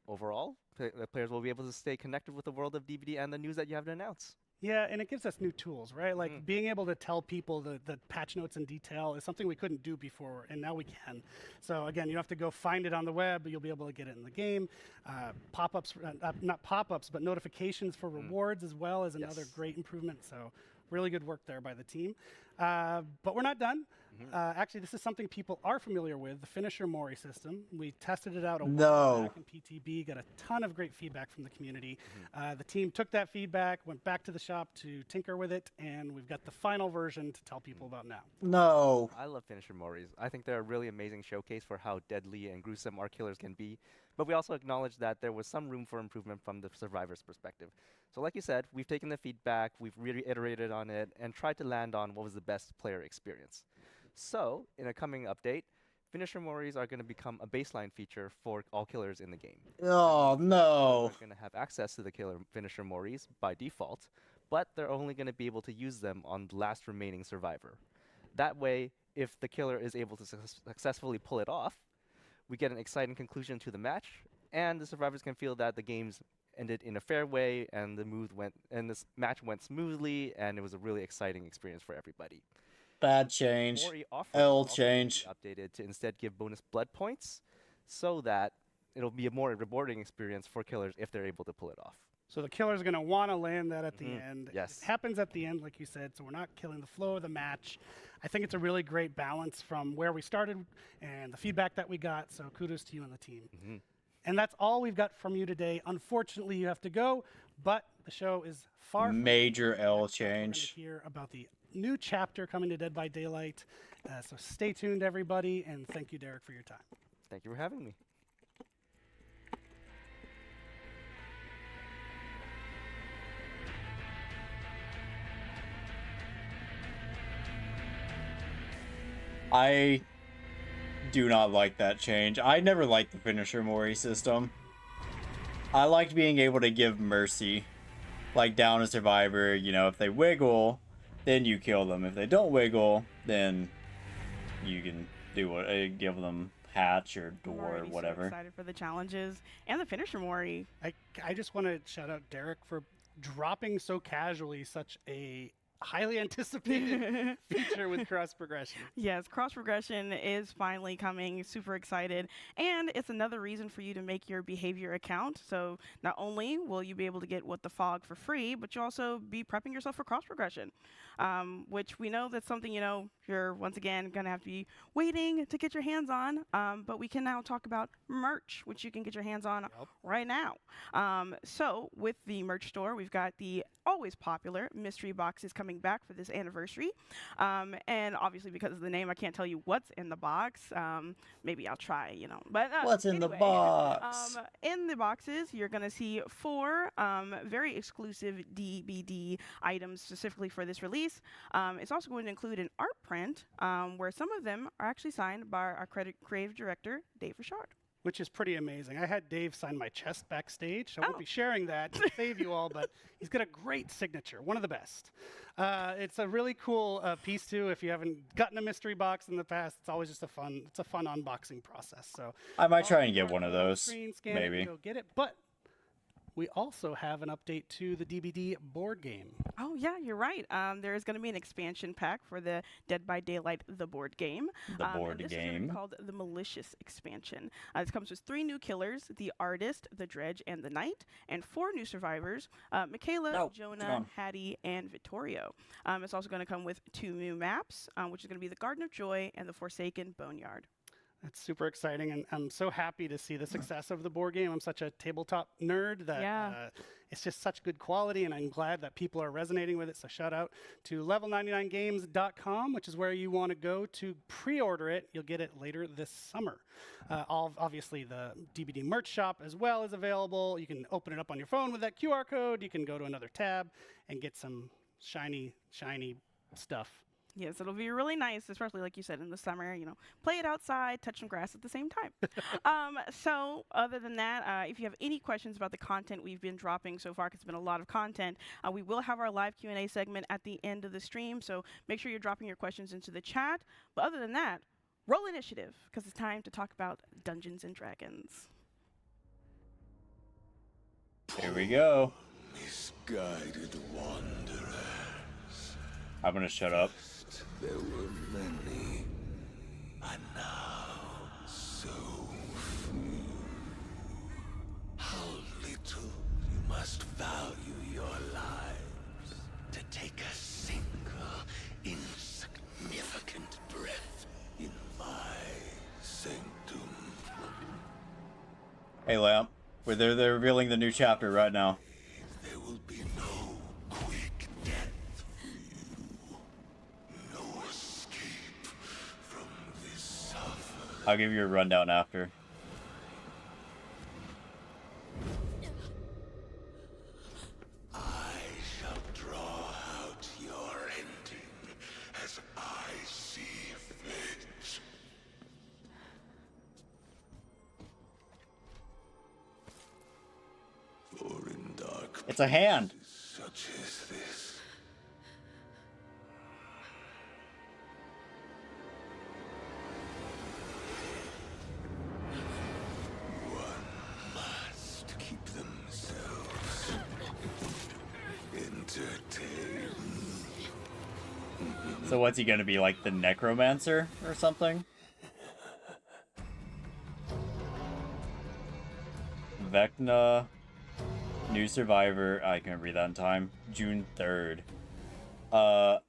[SPEAKER 8] overall, the players will be able to stay connected with the world of DVD and the news that you have to announce.
[SPEAKER 2] Yeah, and it gives us new tools, right? Like being able to tell people the patch notes in detail is something we couldn't do before, and now we can. So again, you don't have to go find it on the web, but you'll be able to get it in the game. Pop-ups, not pop-ups, but notifications for rewards as well is another
[SPEAKER 8] Yes.
[SPEAKER 2] great improvement. So really good work there by the team. But we're not done. Actually, this is something people are familiar with, the Finisher Mori system. We tested it out a while back in PTB, got a ton of great feedback from the community. The team took that feedback, went back to the shop to tinker with it, and we've got the final version to tell people about now.
[SPEAKER 1] No.
[SPEAKER 8] I love Finisher Moris. I think they're a really amazing showcase for how deadly and gruesome our killers can be. But we also acknowledge that there was some room for improvement from the survivor's perspective. So like you said, we've taken the feedback, we've reiterated on it, and tried to land on what was the best player experience. So, in a coming update, Finisher Moris are going to become a baseline feature for all killers in the game.
[SPEAKER 1] Oh, no.
[SPEAKER 8] They're going to have access to the killer Finisher Moris by default, but they're only going to be able to use them on the last remaining survivor. That way, if the killer is able to successfully pull it off, we get an exciting conclusion to the match, and the survivors can feel that the game's ended in a fair way, and this match went smoothly, and it was a really exciting experience for everybody.
[SPEAKER 1] Bad change.
[SPEAKER 8] Mori offerings
[SPEAKER 1] L
[SPEAKER 8] will also be
[SPEAKER 1] change.
[SPEAKER 8] updated to instead give bonus blood points, so that it'll be a more rewarding experience for killers if they're able to pull it off.
[SPEAKER 2] So the killer's going to want to land that at the end.
[SPEAKER 8] Yes.
[SPEAKER 2] It happens at the end, like you said, so we're not killing the flow of the match. I think it's a really great balance from where we started and the feedback that we got, so kudos to you and the team. And that's all we've got from you today. Unfortunately, you have to go, but the show is far from
[SPEAKER 1] Major L
[SPEAKER 2] We're gonna
[SPEAKER 1] change.
[SPEAKER 2] hear about the new chapter coming to Dead by Daylight. So stay tuned, everybody, and thank you, Derek, for your time.
[SPEAKER 8] Thank you for having me.
[SPEAKER 1] I do not like that change. I never liked the Finisher Mori system. I liked being able to give mercy. Like down a survivor, you know, if they wiggle, then you kill them. If they don't wiggle, then you can do what, give them hatch or
[SPEAKER 3] I'm
[SPEAKER 1] door or
[SPEAKER 3] already so
[SPEAKER 1] whatever.
[SPEAKER 3] excited for the challenges and the Finisher Mori.
[SPEAKER 2] I just want to shout out Derek for dropping so casually such a highly anticipated feature with cross progression.
[SPEAKER 3] Yes, cross progression is finally coming. Super excited. And it's another reason for you to make your behavior account. So not only will you be able to get What the Fog for free, but you'll also be prepping yourself for cross progression, which we know that's something, you know, you're once again going to have to be waiting to get your hands on. But we can now talk about merch, which you can get your hands on right now. So with the merch store, we've got the always popular mystery boxes coming back for this anniversary. And obviously because of the name, I can't tell you what's in the box. Maybe I'll try, you know. But
[SPEAKER 1] What's in the
[SPEAKER 3] anyway,
[SPEAKER 1] box?
[SPEAKER 3] In the boxes, you're going to see 4 very exclusive DVD items specifically for this release. It's also going to include an art print where some of them are actually signed by our creative director, Dave Richard.
[SPEAKER 2] Which is pretty amazing. I had Dave sign my chest backstage. So I won't be sharing that to save you all, but he's got a great signature, one of the best. It's a really cool piece too. If you haven't gotten a mystery box in the past, it's always just a fun unboxing process. So
[SPEAKER 1] I might try and
[SPEAKER 2] all
[SPEAKER 1] get
[SPEAKER 2] part
[SPEAKER 1] one of
[SPEAKER 2] the
[SPEAKER 1] those.
[SPEAKER 2] screen, scan it,
[SPEAKER 1] Maybe.
[SPEAKER 2] go get it. But we also have an update to the DBD board game.
[SPEAKER 3] Oh, yeah, you're right. There is going to be an expansion pack for the Dead by Daylight, the board game.
[SPEAKER 1] The
[SPEAKER 3] And
[SPEAKER 1] board
[SPEAKER 3] this is gonna be
[SPEAKER 1] game.
[SPEAKER 3] called the Malicious expansion. This comes with 3 new killers, the Artist, the Dredge, and the Knight, and 4 new survivors, Michaela,
[SPEAKER 1] No, it's
[SPEAKER 3] Jonah,
[SPEAKER 1] gone.
[SPEAKER 3] Hattie, and Vittorio. It's also going to come with 2 new maps, which is going to be the Garden of Joy and the Forsaken Boneyard.
[SPEAKER 2] It's super exciting, and I'm so happy to see the success of the board game. I'm such a tabletop nerd that
[SPEAKER 3] Yeah.
[SPEAKER 2] it's just such good quality, and I'm glad that people are resonating with it. So shout out to level99games.com, which is where you want to go to pre-order it. You'll get it later this summer. Obviously, the DBD merch shop as well is available. You can open it up on your phone with that QR code. You can go to another tab and get some shiny stuff.
[SPEAKER 3] Yes, it'll be really nice, especially like you said in the summer. Play it outside, touch some grass at the same time. So, other than that, if you have any questions about the content we've been dropping so far, 'cause it's been a lot of content, we will have our live Q&A segment at the end of the stream. So make sure you're dropping your questions into the chat. But other than that, roll initiative, because it's time to talk about Dungeons and Dragons.
[SPEAKER 1] Here we go.
[SPEAKER 9] Misguided wanderers.
[SPEAKER 1] I'm gonna shut up.
[SPEAKER 9] There were many, and now so few. How little you must value your lives to take a single insignificant breath in my sanctum.
[SPEAKER 1] Hey, Lamp. They're revealing the new chapter right now.
[SPEAKER 9] There will be no quick death for you. No escape from this suffer.
[SPEAKER 1] I'll give you a rundown after.
[SPEAKER 9] I shall draw out your ending as I see fit. For in dark
[SPEAKER 1] It's a hand.
[SPEAKER 9] places such as this, one must keep themselves entertained.
[SPEAKER 1] So what's he gonna be, like the necromancer or something? Vecna, new survivor. I can't read that in time. June 3rd.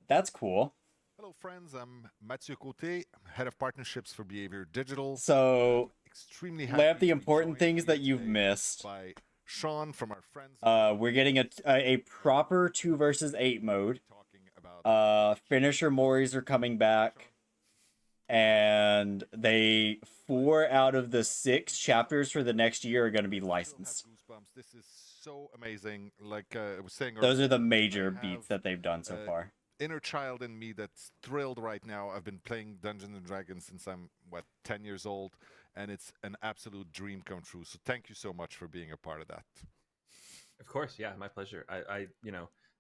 [SPEAKER 1] That's cool.
[SPEAKER 10] Hello, friends. I'm Mathieu Côté, head of partnerships for Behavior Digital.
[SPEAKER 1] So,
[SPEAKER 10] Extremely happy
[SPEAKER 1] Lamp, the
[SPEAKER 10] to be
[SPEAKER 1] important
[SPEAKER 10] joined
[SPEAKER 1] things that
[SPEAKER 10] here
[SPEAKER 1] you've
[SPEAKER 10] today
[SPEAKER 1] missed.
[SPEAKER 10] by Sean from our friends.
[SPEAKER 1] We're getting a proper 2 versus 8 mode.
[SPEAKER 10] Talking about
[SPEAKER 1] Finisher Moris are coming back. And 4 out of the 6 chapters for the next year are going to be
[SPEAKER 10] still have
[SPEAKER 1] licensed.
[SPEAKER 10] goosebumps. This is so amazing. Like I was saying
[SPEAKER 1] Those
[SPEAKER 10] earlier,
[SPEAKER 1] are the
[SPEAKER 10] I
[SPEAKER 1] major
[SPEAKER 10] have,
[SPEAKER 1] beats that they've done so
[SPEAKER 10] uh,
[SPEAKER 1] far.
[SPEAKER 10] inner child in me that's thrilled right now. I've been playing Dungeons and Dragons since I'm 10 years old, and it's an absolute dream come true. So thank you so much for being a part of that.
[SPEAKER 11] Of course, yeah, my pleasure. I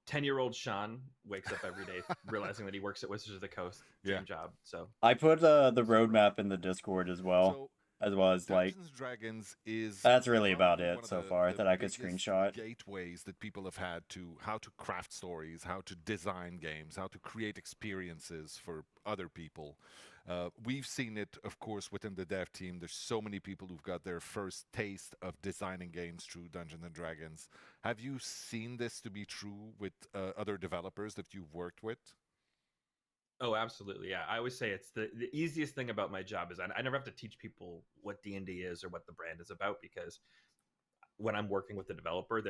[SPEAKER 11] 10-year-old Sean wakes up every day realizing that he works at Wizards of the Coast. Dream
[SPEAKER 10] Yeah.
[SPEAKER 11] job. So
[SPEAKER 1] I put the roadmap in the Discord as well,
[SPEAKER 10] So
[SPEAKER 1] as well as like
[SPEAKER 10] Dungeons and Dragons is
[SPEAKER 1] that's really about
[SPEAKER 10] probably
[SPEAKER 1] it
[SPEAKER 10] one of
[SPEAKER 1] so
[SPEAKER 10] the-
[SPEAKER 1] far
[SPEAKER 10] the
[SPEAKER 1] that I could
[SPEAKER 10] biggest
[SPEAKER 1] screenshot.
[SPEAKER 10] gateways that people have had to how to craft stories, how to design games, how to create experiences for other people. We've seen it, of course, within the dev team. There's so many people who've got their first taste of designing games through Dungeons and Dragons. Have you seen this to be true with other developers that you've worked with?
[SPEAKER 11] Oh, absolutely. Yeah. I always say it's the easiest thing about my job is I never have to teach people what D&D is or what the brand is about, because when I'm working with the developer,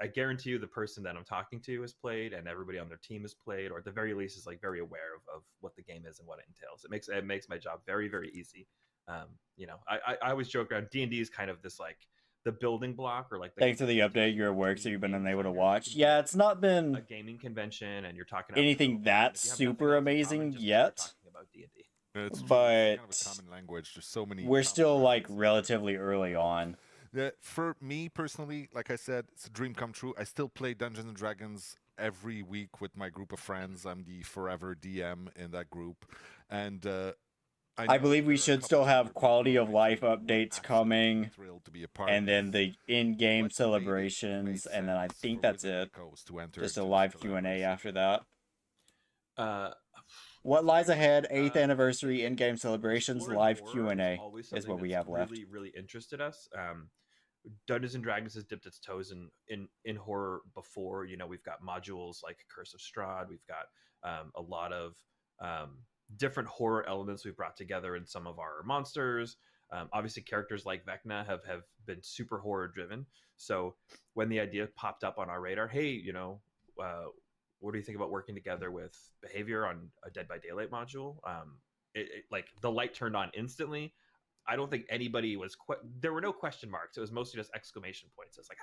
[SPEAKER 11] I guarantee you the person that I'm talking to has played and everybody on their team has played, or at the very least is like very aware of what the game is and what it entails. It makes my job very, very easy. I always joke around, D&D is kind of this like the building block, or like
[SPEAKER 1] Thanks to the update, you're at work, so you've been unable to watch. Yeah, it's not
[SPEAKER 11] a
[SPEAKER 1] been
[SPEAKER 11] gaming convention and you're talking about
[SPEAKER 1] anything that super amazing yet,
[SPEAKER 11] about D&D.
[SPEAKER 10] It's true,
[SPEAKER 1] but
[SPEAKER 10] it's kind of a common language. There's so many.
[SPEAKER 1] we're
[SPEAKER 10] common
[SPEAKER 1] still like
[SPEAKER 10] grounds.
[SPEAKER 1] relatively early on.
[SPEAKER 10] For me personally, like I said, it's a dream come true. I still play Dungeons and Dragons every week with my group of friends. I'm the forever DM in that group, and
[SPEAKER 1] I believe we
[SPEAKER 10] there are a
[SPEAKER 1] should
[SPEAKER 10] couple
[SPEAKER 1] still
[SPEAKER 10] other
[SPEAKER 1] have
[SPEAKER 10] people
[SPEAKER 1] quality
[SPEAKER 10] who
[SPEAKER 1] of
[SPEAKER 10] I'm
[SPEAKER 1] life
[SPEAKER 10] absolutely
[SPEAKER 1] updates coming,
[SPEAKER 10] thrilled to be a part
[SPEAKER 1] and
[SPEAKER 10] of
[SPEAKER 1] then
[SPEAKER 10] this.
[SPEAKER 1] the in-game
[SPEAKER 10] What made it
[SPEAKER 1] celebrations,
[SPEAKER 10] made
[SPEAKER 1] and then I
[SPEAKER 10] sense
[SPEAKER 1] think
[SPEAKER 10] for
[SPEAKER 1] that's
[SPEAKER 10] Wizards of
[SPEAKER 1] it.
[SPEAKER 10] the Coast to enter
[SPEAKER 1] Just a
[SPEAKER 10] into this
[SPEAKER 1] live Q&A
[SPEAKER 10] collaboration.
[SPEAKER 1] after that.
[SPEAKER 11] Uh,
[SPEAKER 1] What lies ahead? 8th
[SPEAKER 11] Uh,
[SPEAKER 1] anniversary in-game celebrations,
[SPEAKER 11] Exploring
[SPEAKER 1] live
[SPEAKER 11] horror
[SPEAKER 1] Q&A
[SPEAKER 11] always
[SPEAKER 1] is
[SPEAKER 11] something
[SPEAKER 1] what we
[SPEAKER 11] that's
[SPEAKER 1] have left.
[SPEAKER 11] Really, really interested us. Dungeons and Dragons has dipped its toes in horror before. We've got modules like Curse of Strahd. We've got a lot of different horror elements we've brought together in some of our monsters. Obviously, characters like Vecna have been super horror driven. So when the idea popped up on our radar, hey, what do you think about working together with Behavior on a Dead by Daylight module? Like the light turned on instantly. I don't think anybody was there were no question marks. It was mostly just exclamation points. It's like,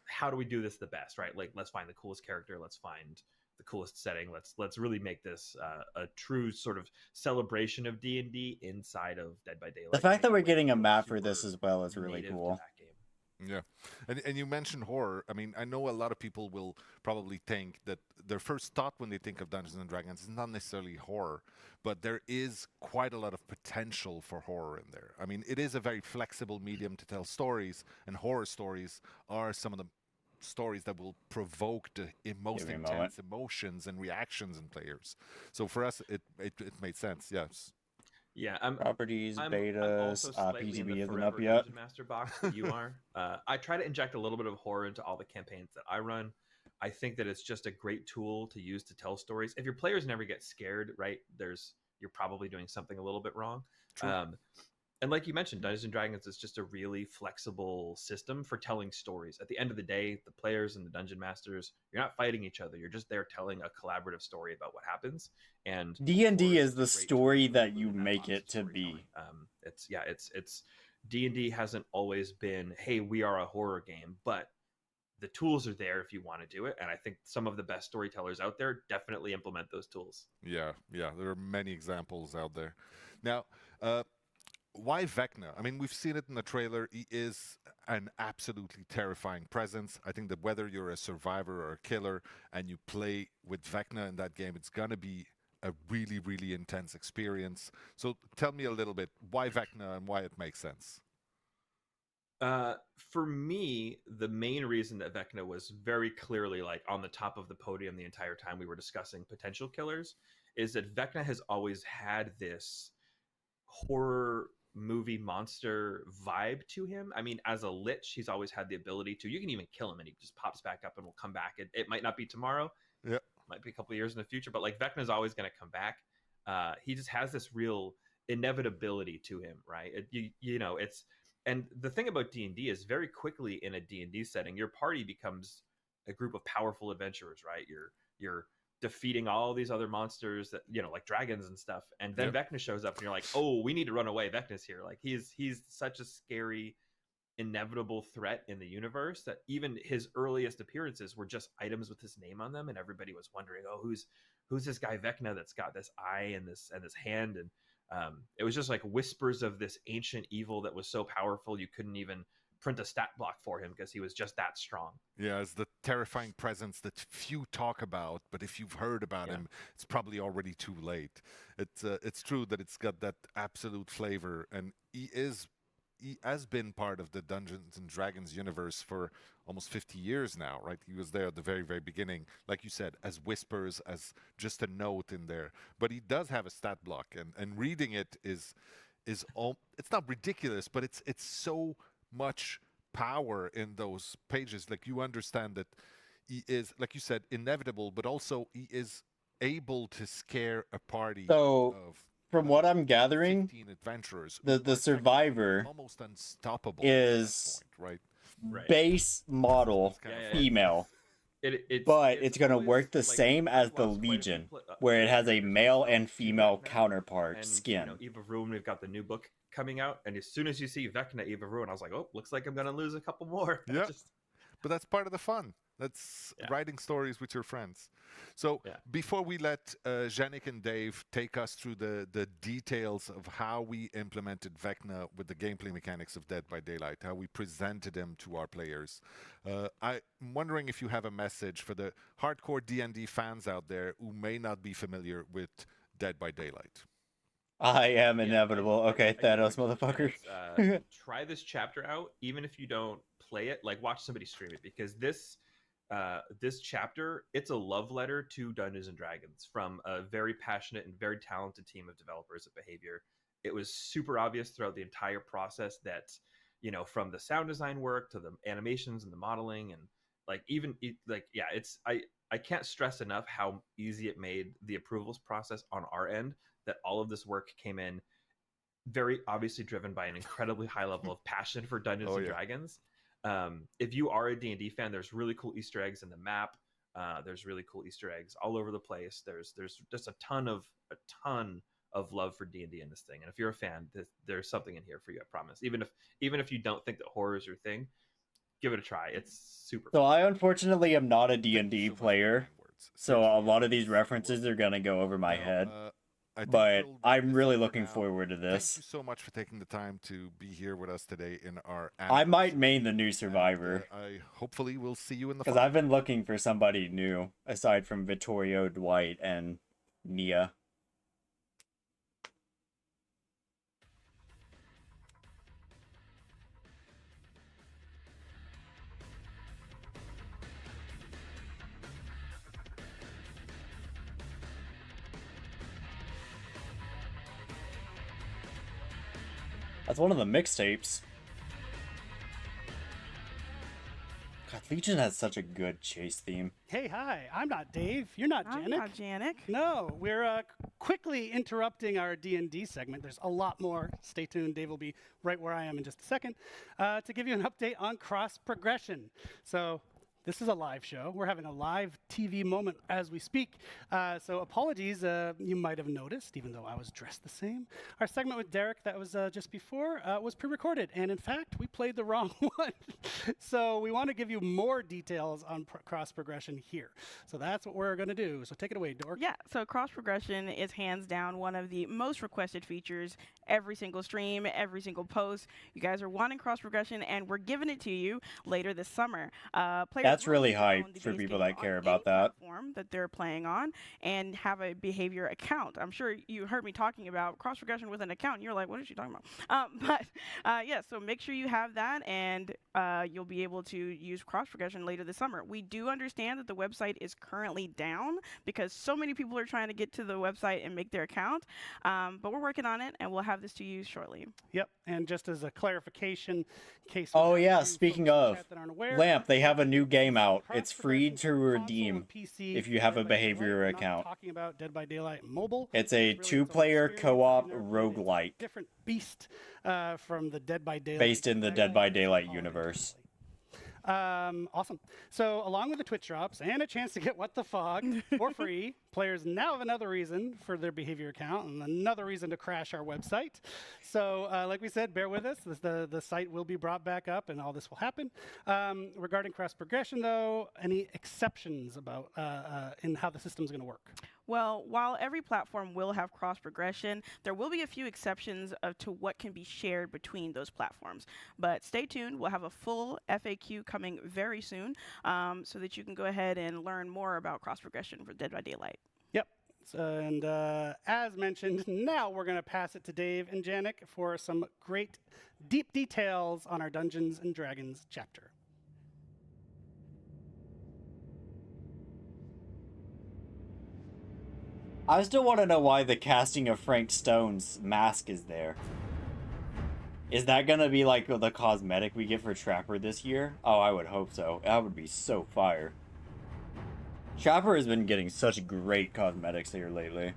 [SPEAKER 11] how do we do this the best, right? Like, let's find the coolest character. Let's find the coolest setting. Let's really make this a true sort of celebration of D&D inside of Dead by Daylight.
[SPEAKER 1] The fact that we're
[SPEAKER 11] Make it
[SPEAKER 1] getting a
[SPEAKER 11] look
[SPEAKER 1] map for this
[SPEAKER 11] super
[SPEAKER 1] as well is really
[SPEAKER 11] native to
[SPEAKER 1] cool.
[SPEAKER 11] that game.
[SPEAKER 10] Yeah, and you mentioned horror. I mean, I know a lot of people will probably think that their first thought when they think of Dungeons and Dragons is not necessarily horror, but there is quite a lot of potential for horror in there. I mean, it is a very flexible medium to tell stories, and horror stories are some of the stories that will provoke the most
[SPEAKER 1] Give me a
[SPEAKER 10] intense
[SPEAKER 1] moment.
[SPEAKER 10] emotions and reactions in players. So for us, it made sense. Yes.
[SPEAKER 11] Yeah,
[SPEAKER 1] Properties,
[SPEAKER 11] I'm
[SPEAKER 1] betas,
[SPEAKER 11] also slightly in
[SPEAKER 1] PGB
[SPEAKER 11] the
[SPEAKER 1] isn't
[SPEAKER 11] forever
[SPEAKER 1] up yet.
[SPEAKER 11] Dungeon Master box that you are. I try to inject a little bit of horror into all the campaigns that I run. I think that it's just a great tool to use to tell stories. If your players never get scared, right, you're probably doing something a little bit wrong.
[SPEAKER 10] True.
[SPEAKER 11] And like you mentioned, Dungeons and Dragons is just a really flexible system for telling stories. At the end of the day, the players and the dungeon masters, you're not fighting each other. You're just there telling a collaborative story about what happens. And
[SPEAKER 1] D&D
[SPEAKER 11] horror
[SPEAKER 1] is
[SPEAKER 11] a
[SPEAKER 1] the
[SPEAKER 11] great
[SPEAKER 1] story
[SPEAKER 11] tool for
[SPEAKER 1] that you
[SPEAKER 11] including
[SPEAKER 1] make
[SPEAKER 11] process
[SPEAKER 1] it to
[SPEAKER 11] of
[SPEAKER 1] be.
[SPEAKER 11] storytelling. It's D&D hasn't always been, hey, we are a horror game, but the tools are there if you want to do it. And I think some of the best storytellers out there definitely implement those tools.
[SPEAKER 10] Yeah, there are many examples out there. Now, why Vecna? I mean, we've seen it in the trailer. He is an absolutely terrifying presence. I think that whether you're a survivor or a killer and you play with Vecna in that game, it's going to be a really, really intense experience. So tell me a little bit, why Vecna and why it makes sense?
[SPEAKER 11] For me, the main reason that Vecna was very clearly like on the top of the podium the entire time we were discussing potential killers is that Vecna has always had this horror movie monster vibe to him. I mean, as a lich, he's always had the ability to, you can even kill him and he just pops back up and will come back. It might not be tomorrow.
[SPEAKER 10] Yeah.
[SPEAKER 11] It might be a couple of years in the future, but like Vecna's always going to come back. He just has this real inevitability to him, right? It's, and the thing about D&D is very quickly in a D&D setting, your party becomes a group of powerful adventurers, right? You're defeating all these other monsters that, like dragons and stuff. And then Vecna shows up and you're like, oh, we need to run away. Vecna's here. Like he's such a scary, inevitable threat in the universe that even his earliest appearances were just items with his name on them. And everybody was wondering, oh, who's this guy Vecna that's got this eye and this hand. And it was just like whispers of this ancient evil that was so powerful you couldn't even print a stat block for him because he was just that strong.
[SPEAKER 10] Yeah, it's the terrifying presence that few talk about, but if you've heard about him, it's probably already too late. It's true that it's got that absolute flavor, and he has been part of the Dungeons and Dragons universe for almost 50 years now, right? He was there at the very, very beginning, like you said, as whispers, as just a note in there. But he does have a stat block, and reading it is it's not ridiculous, but it's so much power in those pages. Like, you understand that he is, like you said, inevitable, but also he is able to scare a party
[SPEAKER 1] So,
[SPEAKER 10] of
[SPEAKER 1] from what I'm gathering,
[SPEAKER 10] 15 adventurers.
[SPEAKER 1] the survivor
[SPEAKER 10] almost unstoppable
[SPEAKER 1] is
[SPEAKER 10] at that point,
[SPEAKER 11] Right.
[SPEAKER 1] base model female, but it's going to work the same as the Legion, where it has a male and female counterpart skin.
[SPEAKER 11] Eve of Ruin, we've got the new book coming out, and as soon as you see Vecna Eve of Ruin, I was like, oh, looks like I'm gonna lose a couple more.
[SPEAKER 10] Yeah. But that's part of the fun. That's writing stories with your friends. So before we let Yannick and Dave take us through the details of how we implemented Vecna with the gameplay mechanics of Dead by Daylight, how we presented them to our players, I'm wondering if you have a message for the hardcore D&D fans out there who may not be familiar with Dead by Daylight.
[SPEAKER 1] I am inevitable. Okay, Thanos, motherfucker.
[SPEAKER 11] Try this chapter out, even if you don't play it. Like, watch somebody stream it, because this chapter, it's a love letter to Dungeons and Dragons from a very passionate and very talented team of developers at Behavior. It was super obvious throughout the entire process that, from the sound design work to the animations and the modeling, and I can't stress enough how easy it made the approvals process on our end. that all of this work came in very obviously driven by an incredibly high level of passion for Dungeons and Dragons. If you are a D&D fan, there's really cool Easter eggs in the map. There's really cool Easter eggs all over the place. There's just a ton of love for D&D in this thing. And if you're a fan, there's something in here for you, I promise. Even if you don't think that horror is your thing, give it a try. It's super
[SPEAKER 1] So
[SPEAKER 11] fun.
[SPEAKER 1] I unfortunately am not a D&D player, so a lot of these references are gonna go over my head.
[SPEAKER 10] I think
[SPEAKER 1] But
[SPEAKER 10] we'll wrap
[SPEAKER 1] I'm
[SPEAKER 10] this
[SPEAKER 1] really
[SPEAKER 10] up for
[SPEAKER 1] looking
[SPEAKER 10] now.
[SPEAKER 1] forward to
[SPEAKER 10] Thank
[SPEAKER 1] this.
[SPEAKER 10] you so much for taking the time to be here with us today in our
[SPEAKER 1] I might
[SPEAKER 10] anniversary.
[SPEAKER 1] main the new Survivor,
[SPEAKER 10] I hopefully will see you in the
[SPEAKER 1] because
[SPEAKER 10] final.
[SPEAKER 1] I've been looking for somebody new, aside from Vittorio, Dwight, and Nia. That's one of the mixtapes. God, Legion has such a good chase theme.
[SPEAKER 2] Hey, hi, I'm not Dave. You're not
[SPEAKER 3] I'm
[SPEAKER 2] Janik.
[SPEAKER 3] not Janik.
[SPEAKER 2] No, we're quickly interrupting our D&D segment. There's a lot more. Stay tuned. Dave will be right where I am in just a second to give you an update on cross progression. So this is a live show. We're having a live TV moment as we speak. So apologies, you might have noticed, even though I was dressed the same. Our segment with Derek that was just before was pre-recorded. And in fact, we played the wrong one. So we want to give you more details on cross progression here. So that's what we're going to do. So take it away, Dork.
[SPEAKER 3] Yeah, so cross progression is hands down one of the most requested features every single stream, every single post. You guys are wanting cross progression, and we're giving it to you later this summer. Players
[SPEAKER 1] That's
[SPEAKER 3] will
[SPEAKER 1] really
[SPEAKER 3] need to
[SPEAKER 1] hype
[SPEAKER 3] own the
[SPEAKER 1] for
[SPEAKER 3] base
[SPEAKER 1] people
[SPEAKER 3] game
[SPEAKER 1] that
[SPEAKER 3] on
[SPEAKER 1] care
[SPEAKER 3] any
[SPEAKER 1] about that.
[SPEAKER 3] platform that they're playing on and have a behavior account. I'm sure you heard me talking about cross progression with an account, and you're like, what is she talking about? Yeah, so make sure you have that, and you'll be able to use cross progression later this summer. We do understand that the website is currently down because so many people are trying to get to the website and make their account, but we're working on it, and we'll have this to you shortly.
[SPEAKER 2] Yep, and just as a clarification, in case
[SPEAKER 1] Oh
[SPEAKER 2] we have
[SPEAKER 1] yeah,
[SPEAKER 2] new
[SPEAKER 1] speaking
[SPEAKER 2] folks in the
[SPEAKER 1] of,
[SPEAKER 2] chat that aren't aware,
[SPEAKER 1] Lamp, they have a new game out. It's free
[SPEAKER 2] cross-progression
[SPEAKER 1] to
[SPEAKER 2] for console
[SPEAKER 1] redeem
[SPEAKER 2] and PC
[SPEAKER 1] if you have
[SPEAKER 2] Dead
[SPEAKER 1] a
[SPEAKER 2] by Daylight.
[SPEAKER 1] behavior
[SPEAKER 2] We're not
[SPEAKER 1] account.
[SPEAKER 2] talking about Dead by Daylight Mobile.
[SPEAKER 1] It's a
[SPEAKER 2] It's really its own
[SPEAKER 1] two-player
[SPEAKER 2] experience.
[SPEAKER 1] co-op
[SPEAKER 2] I've never played it. It's a
[SPEAKER 1] roguelike
[SPEAKER 2] different beast from the Dead by Daylight.
[SPEAKER 1] based in the Dead by Daylight universe.
[SPEAKER 2] Awesome. So along with the Twitch drops and a chance to get What the Fog for free, players now have another reason for their behavior account and another reason to crash our website. So like we said, bear with us. The site will be brought back up and all this will happen. Regarding cross progression though, any exceptions about in how the system is going to work?
[SPEAKER 3] Well, while every platform will have cross progression, there will be a few exceptions to what can be shared between those platforms. But stay tuned. We'll have a full FAQ coming very soon so that you can go ahead and learn more about cross progression for Dead by Daylight.
[SPEAKER 2] Yep. And as mentioned, now we're going to pass it to Dave and Janik for some great deep details on our Dungeons and Dragons chapter.
[SPEAKER 1] I still want to know why the casting of Frank Stone's mask is there. Is that gonna be like the cosmetic we get for Trapper this year? Oh, I would hope so. That would be so fire. Trapper has been getting such great cosmetics here lately.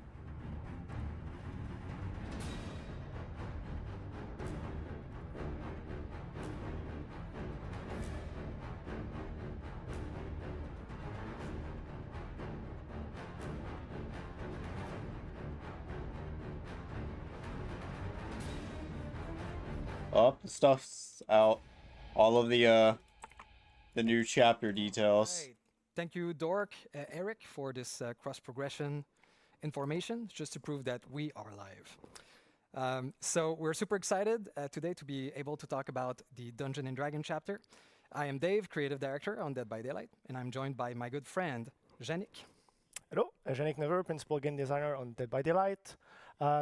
[SPEAKER 1] Oh, the stuff's out. All of the new chapter details.
[SPEAKER 12] Right. Thank you, Dork, Eric, for this cross-progression information, just to prove that we are live. So we're super excited today to be able to talk about the Dungeon and Dragon chapter. I am Dave, creative director on Dead by Daylight, and I'm joined by my good friend, Janik.
[SPEAKER 13] Hello, Janik Never, principal game designer on Dead by Daylight.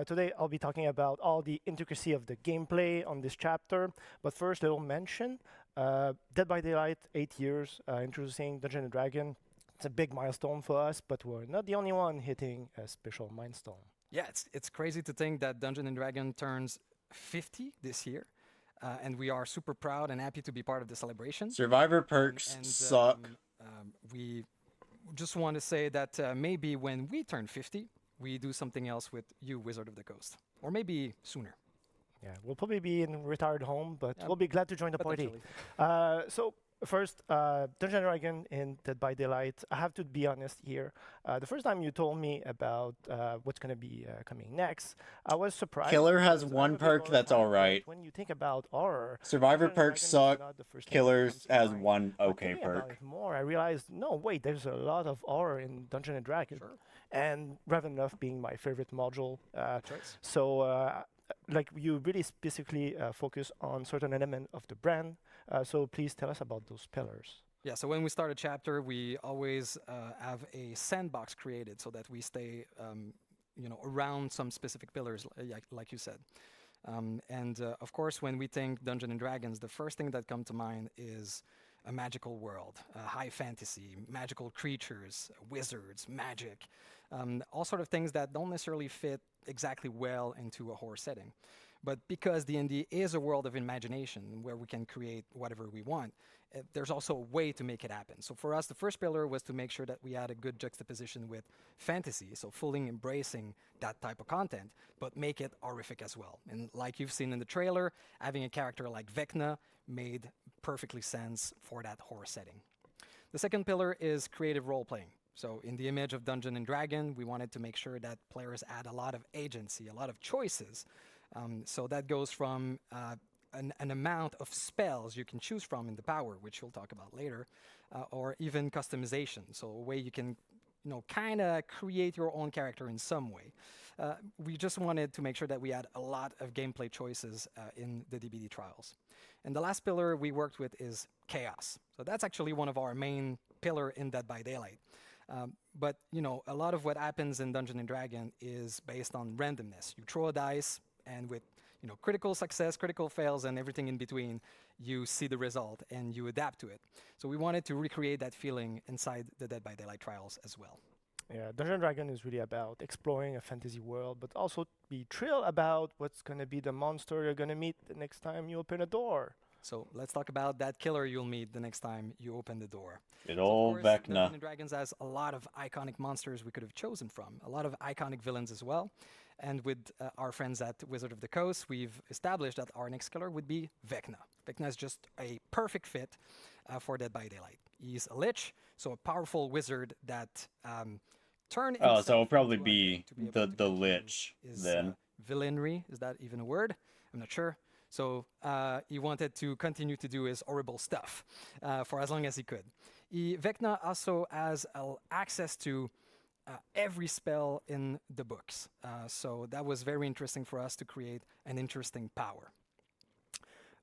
[SPEAKER 13] Today I'll be talking about all the intricacy of the gameplay on this chapter, but first a little mention. Dead by Daylight, 8 years, introducing Dungeon and Dragon. It's a big milestone for us, but we're not the only one hitting a special milestone.
[SPEAKER 12] Yeah, it's crazy to think that Dungeon and Dragon turns 50 this year, and we are super proud and happy to be part of the celebration.
[SPEAKER 1] Survivor perks suck.
[SPEAKER 12] We just want to say that maybe when we turn 50, we do something else with you, Wizard of the Coast, or maybe sooner.
[SPEAKER 13] Yeah, we'll probably be in retired home, but
[SPEAKER 12] Yeah,
[SPEAKER 13] we'll be glad to join the party.
[SPEAKER 12] potentially.
[SPEAKER 13] So first, Dungeon Dragon in Dead by Daylight. I have to be honest here. The first time you told me about what's going to be coming next, I was surprised.
[SPEAKER 1] Killer has
[SPEAKER 13] because I'm
[SPEAKER 1] one
[SPEAKER 13] a big
[SPEAKER 1] perk
[SPEAKER 13] horror
[SPEAKER 1] that's
[SPEAKER 13] fan, but
[SPEAKER 1] alright.
[SPEAKER 13] When you think about horror,
[SPEAKER 1] Survivor
[SPEAKER 13] Dungeon
[SPEAKER 1] perks
[SPEAKER 13] Dragon is
[SPEAKER 1] suck.
[SPEAKER 13] not the first thing that
[SPEAKER 1] Killers
[SPEAKER 13] comes to
[SPEAKER 1] has
[SPEAKER 13] mind.
[SPEAKER 1] one
[SPEAKER 13] But
[SPEAKER 1] okay
[SPEAKER 13] thinking about
[SPEAKER 1] perk.
[SPEAKER 13] it more, I realized, no, wait, there's a lot of horror in Dungeon and Dragon.
[SPEAKER 12] Sure.
[SPEAKER 13] And Ravenloft being my favorite module.
[SPEAKER 12] Choice.
[SPEAKER 13] So, like, you really specifically focus on certain element of the brand. So please tell us about those pillars.
[SPEAKER 12] Yeah, so when we start a chapter, we always have a sandbox created so that we stay, around some specific pillars, like you said. Of course, when we think Dungeons and Dragons, the first thing that comes to mind is a magical world, high fantasy, magical creatures, wizards, magic, all sort of things that don't necessarily fit exactly well into a horror setting. But because D&D is a world of imagination where we can create whatever we want, there's also a way to make it happen. So for us, the first pillar was to make sure that we had a good juxtaposition with fantasy, so fully embracing that type of content, but make it horrific as well. And like you've seen in the trailer, having a character like Vecna made perfectly sense for that horror setting. The second pillar is creative role-playing. So in the image of Dungeon and Dragon, we wanted to make sure that players had a lot of agency, a lot of choices. So that goes from an amount of spells you can choose from in the power, which we'll talk about later, or even customization. So a way you can, kind of create your own character in some way. We just wanted to make sure that we had a lot of gameplay choices in the DBD trials. And the last pillar we worked with is chaos. So that's actually one of our main pillar in Dead by Daylight. But a lot of what happens in Dungeon and Dragon is based on randomness. You throw a dice, and with critical success, critical fails, and everything in between, you see the result and you adapt to it. So we wanted to recreate that feeling inside the Dead by Daylight trials as well.
[SPEAKER 13] Yeah, Dungeon Dragon is really about exploring a fantasy world, but also be thrilled about what's going to be the monster you're going to meet the next time you open a door.
[SPEAKER 12] So let's talk about that killer you'll meet the next time you open the door.
[SPEAKER 1] Good old
[SPEAKER 12] Dungeons
[SPEAKER 1] Vecna.
[SPEAKER 12] and Dragons has a lot of iconic monsters we could have chosen from, a lot of iconic villains as well. And with our friends at Wizard of the Coast, we've established that our next killer would be Vecna. Vecna is just a perfect fit for Dead by Daylight. He's a lich, so a powerful wizard that turn.
[SPEAKER 1] Oh, so it'll probably
[SPEAKER 12] into
[SPEAKER 1] be the Lich then.
[SPEAKER 12] Villainry, is that even a word? I'm not sure. So he wanted to continue to do his horrible stuff for as long as he could. Vecna also has access to every spell in the books. So that was very interesting for us to create an interesting power.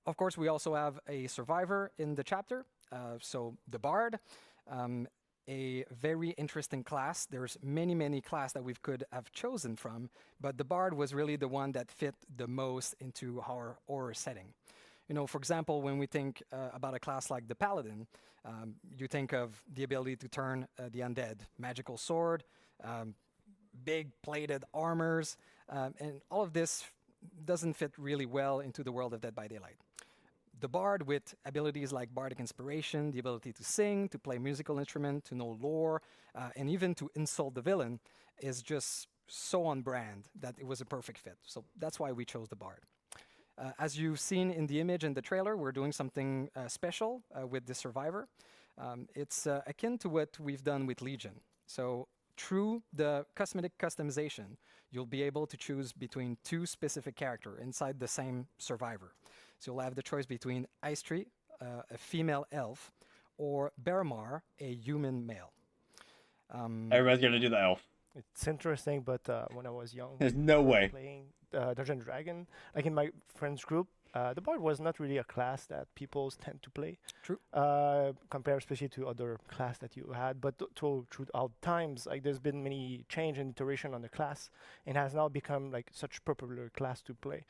[SPEAKER 12] Of course, we also have a survivor in the chapter, so the Bard. A very interesting class. There's many classes that we could have chosen from, but the Bard was really the one that fit the most into our horror setting. For example, when we think about a class like the Paladin, you think of the ability to turn the undead, magical sword, big plated armors, and all of this doesn't fit really well into the world of Dead by Daylight. The Bard, with abilities like bardic inspiration, the ability to sing, to play musical instrument, to know lore, and even to insult the villain, is just so on brand that it was a perfect fit. So that's why we chose the Bard. As you've seen in the image and the trailer, we're doing something special with the Survivor. It's akin to what we've done with Legion. So through the cosmetic customization, you'll be able to choose between two specific characters inside the same Survivor. So you'll have the choice between Istrey, a female elf, or Bermar, a human male.
[SPEAKER 1] Everybody's gonna do the elf.
[SPEAKER 13] It's interesting, but when I was young,
[SPEAKER 1] There's no way.
[SPEAKER 13] playing Dungeon Dragon, like in my friends group, the Bard was not really a class that people tend to play.
[SPEAKER 12] True.
[SPEAKER 13] Compared especially to other class that you had, but throughout times, like there's been many change and iteration on the class, and has now become like such popular class to play.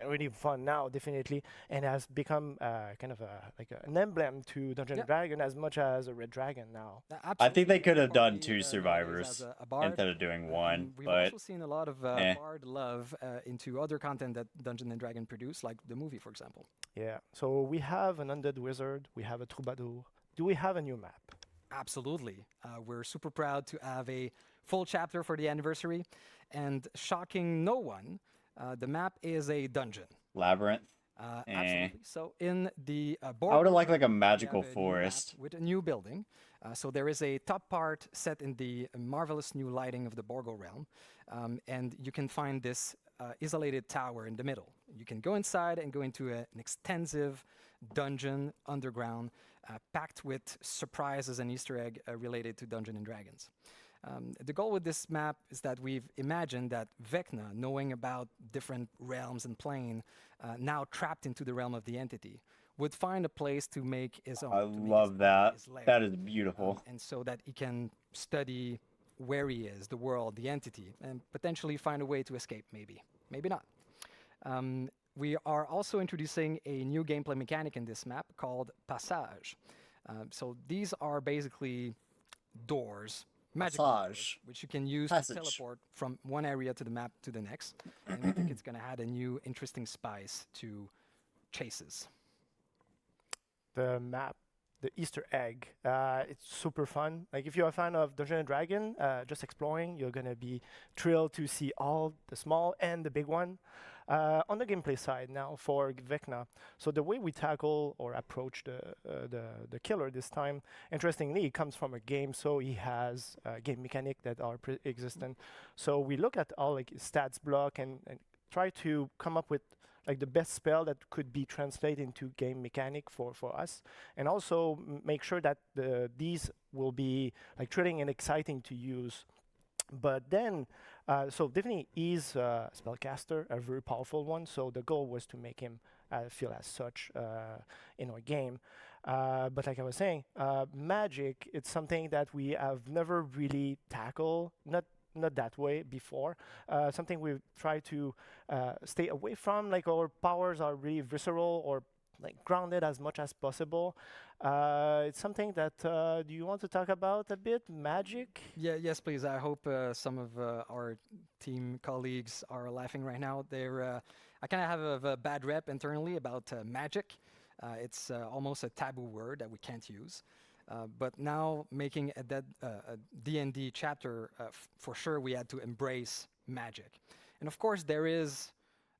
[SPEAKER 13] Really fun now, definitely, and has become kind of an emblem to Dungeon and Dragon as much as a Red Dragon now.
[SPEAKER 1] I think they could have done
[SPEAKER 12] Party,
[SPEAKER 1] two
[SPEAKER 12] nowadays
[SPEAKER 1] survivors
[SPEAKER 12] has a Bard.
[SPEAKER 1] instead of doing one,
[SPEAKER 12] We've
[SPEAKER 1] but
[SPEAKER 12] also seen a lot of Bard love into other content that Dungeon and Dragon produce, like the movie, for example.
[SPEAKER 13] Yeah. So we have an undead wizard. We have a troubadour. Do we have a new map?
[SPEAKER 12] Absolutely. We're super proud to have a full chapter for the anniversary. And shocking no one, the map is a dungeon.
[SPEAKER 1] Labyrinth.
[SPEAKER 12] Absolutely. So in the board,
[SPEAKER 1] I would have liked like a
[SPEAKER 12] we
[SPEAKER 1] magical
[SPEAKER 12] have a new map
[SPEAKER 1] forest.
[SPEAKER 12] with a new building. So there is a top part set in the marvelous new lighting of the Borgo realm, and you can find this isolated tower in the middle. You can go inside and go into an extensive dungeon underground, packed with surprises and Easter egg related to Dungeons and Dragons. The goal with this map is that we've imagined that Vecna, knowing about different realms and plane, now trapped into the realm of the entity, would find a place to make his own.
[SPEAKER 1] I
[SPEAKER 12] to make his
[SPEAKER 1] love
[SPEAKER 12] own,
[SPEAKER 1] that.
[SPEAKER 12] his lair.
[SPEAKER 1] That is beautiful.
[SPEAKER 12] And so that he can study where he is, the world, the entity, and potentially find a way to escape, maybe. Maybe not. We are also introducing a new gameplay mechanic in this map called Passage. So these are basically doors, magic doors, which you can use to teleport from one area to the map to the next. And we think it's going to add a new interesting spice to chases.
[SPEAKER 13] The map, the Easter egg, it's super fun. Like if you're a fan of Dungeons and Dragons, just exploring, you're gonna be thrilled to see all the small and the big one. On the gameplay side now for Vecna, so the way we tackle or approach the killer this time, interestingly, it comes from a game, so he has game mechanic that are pre-existent. So we look at all like stats block and try to come up with like the best spell that could be translated into game mechanic for us, and also make sure that these will be like thrilling and exciting to use. But then, so definitely he's a spellcaster, a very powerful one. So the goal was to make him feel as such in our game. But like I was saying, magic, it's something that we have never really tackled, not that way before. Something we've tried to stay away from. Like our powers are really visceral or like grounded as much as possible. It's something that do you want to talk about a bit? Magic?
[SPEAKER 12] Yes, please. I hope some of our team colleagues are laughing right now. I kind of have a bad rep internally about magic. It's almost a taboo word that we can't use. But now making a D&D chapter, for sure we had to embrace magic. And of course there is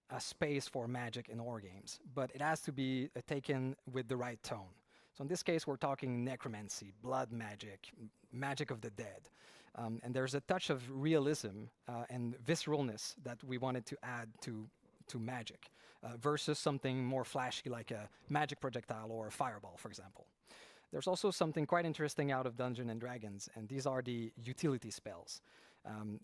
[SPEAKER 12] a space for magic in our games, but it has to be taken with the right tone. So in this case, we're talking necromancy, blood magic, magic of the dead. And there's a touch of realism and visceralness that we wanted to add to magic versus something more flashy like a magic projectile or a fireball, for example. There's also something quite interesting out of Dungeons and Dragons, and these are the utility spells.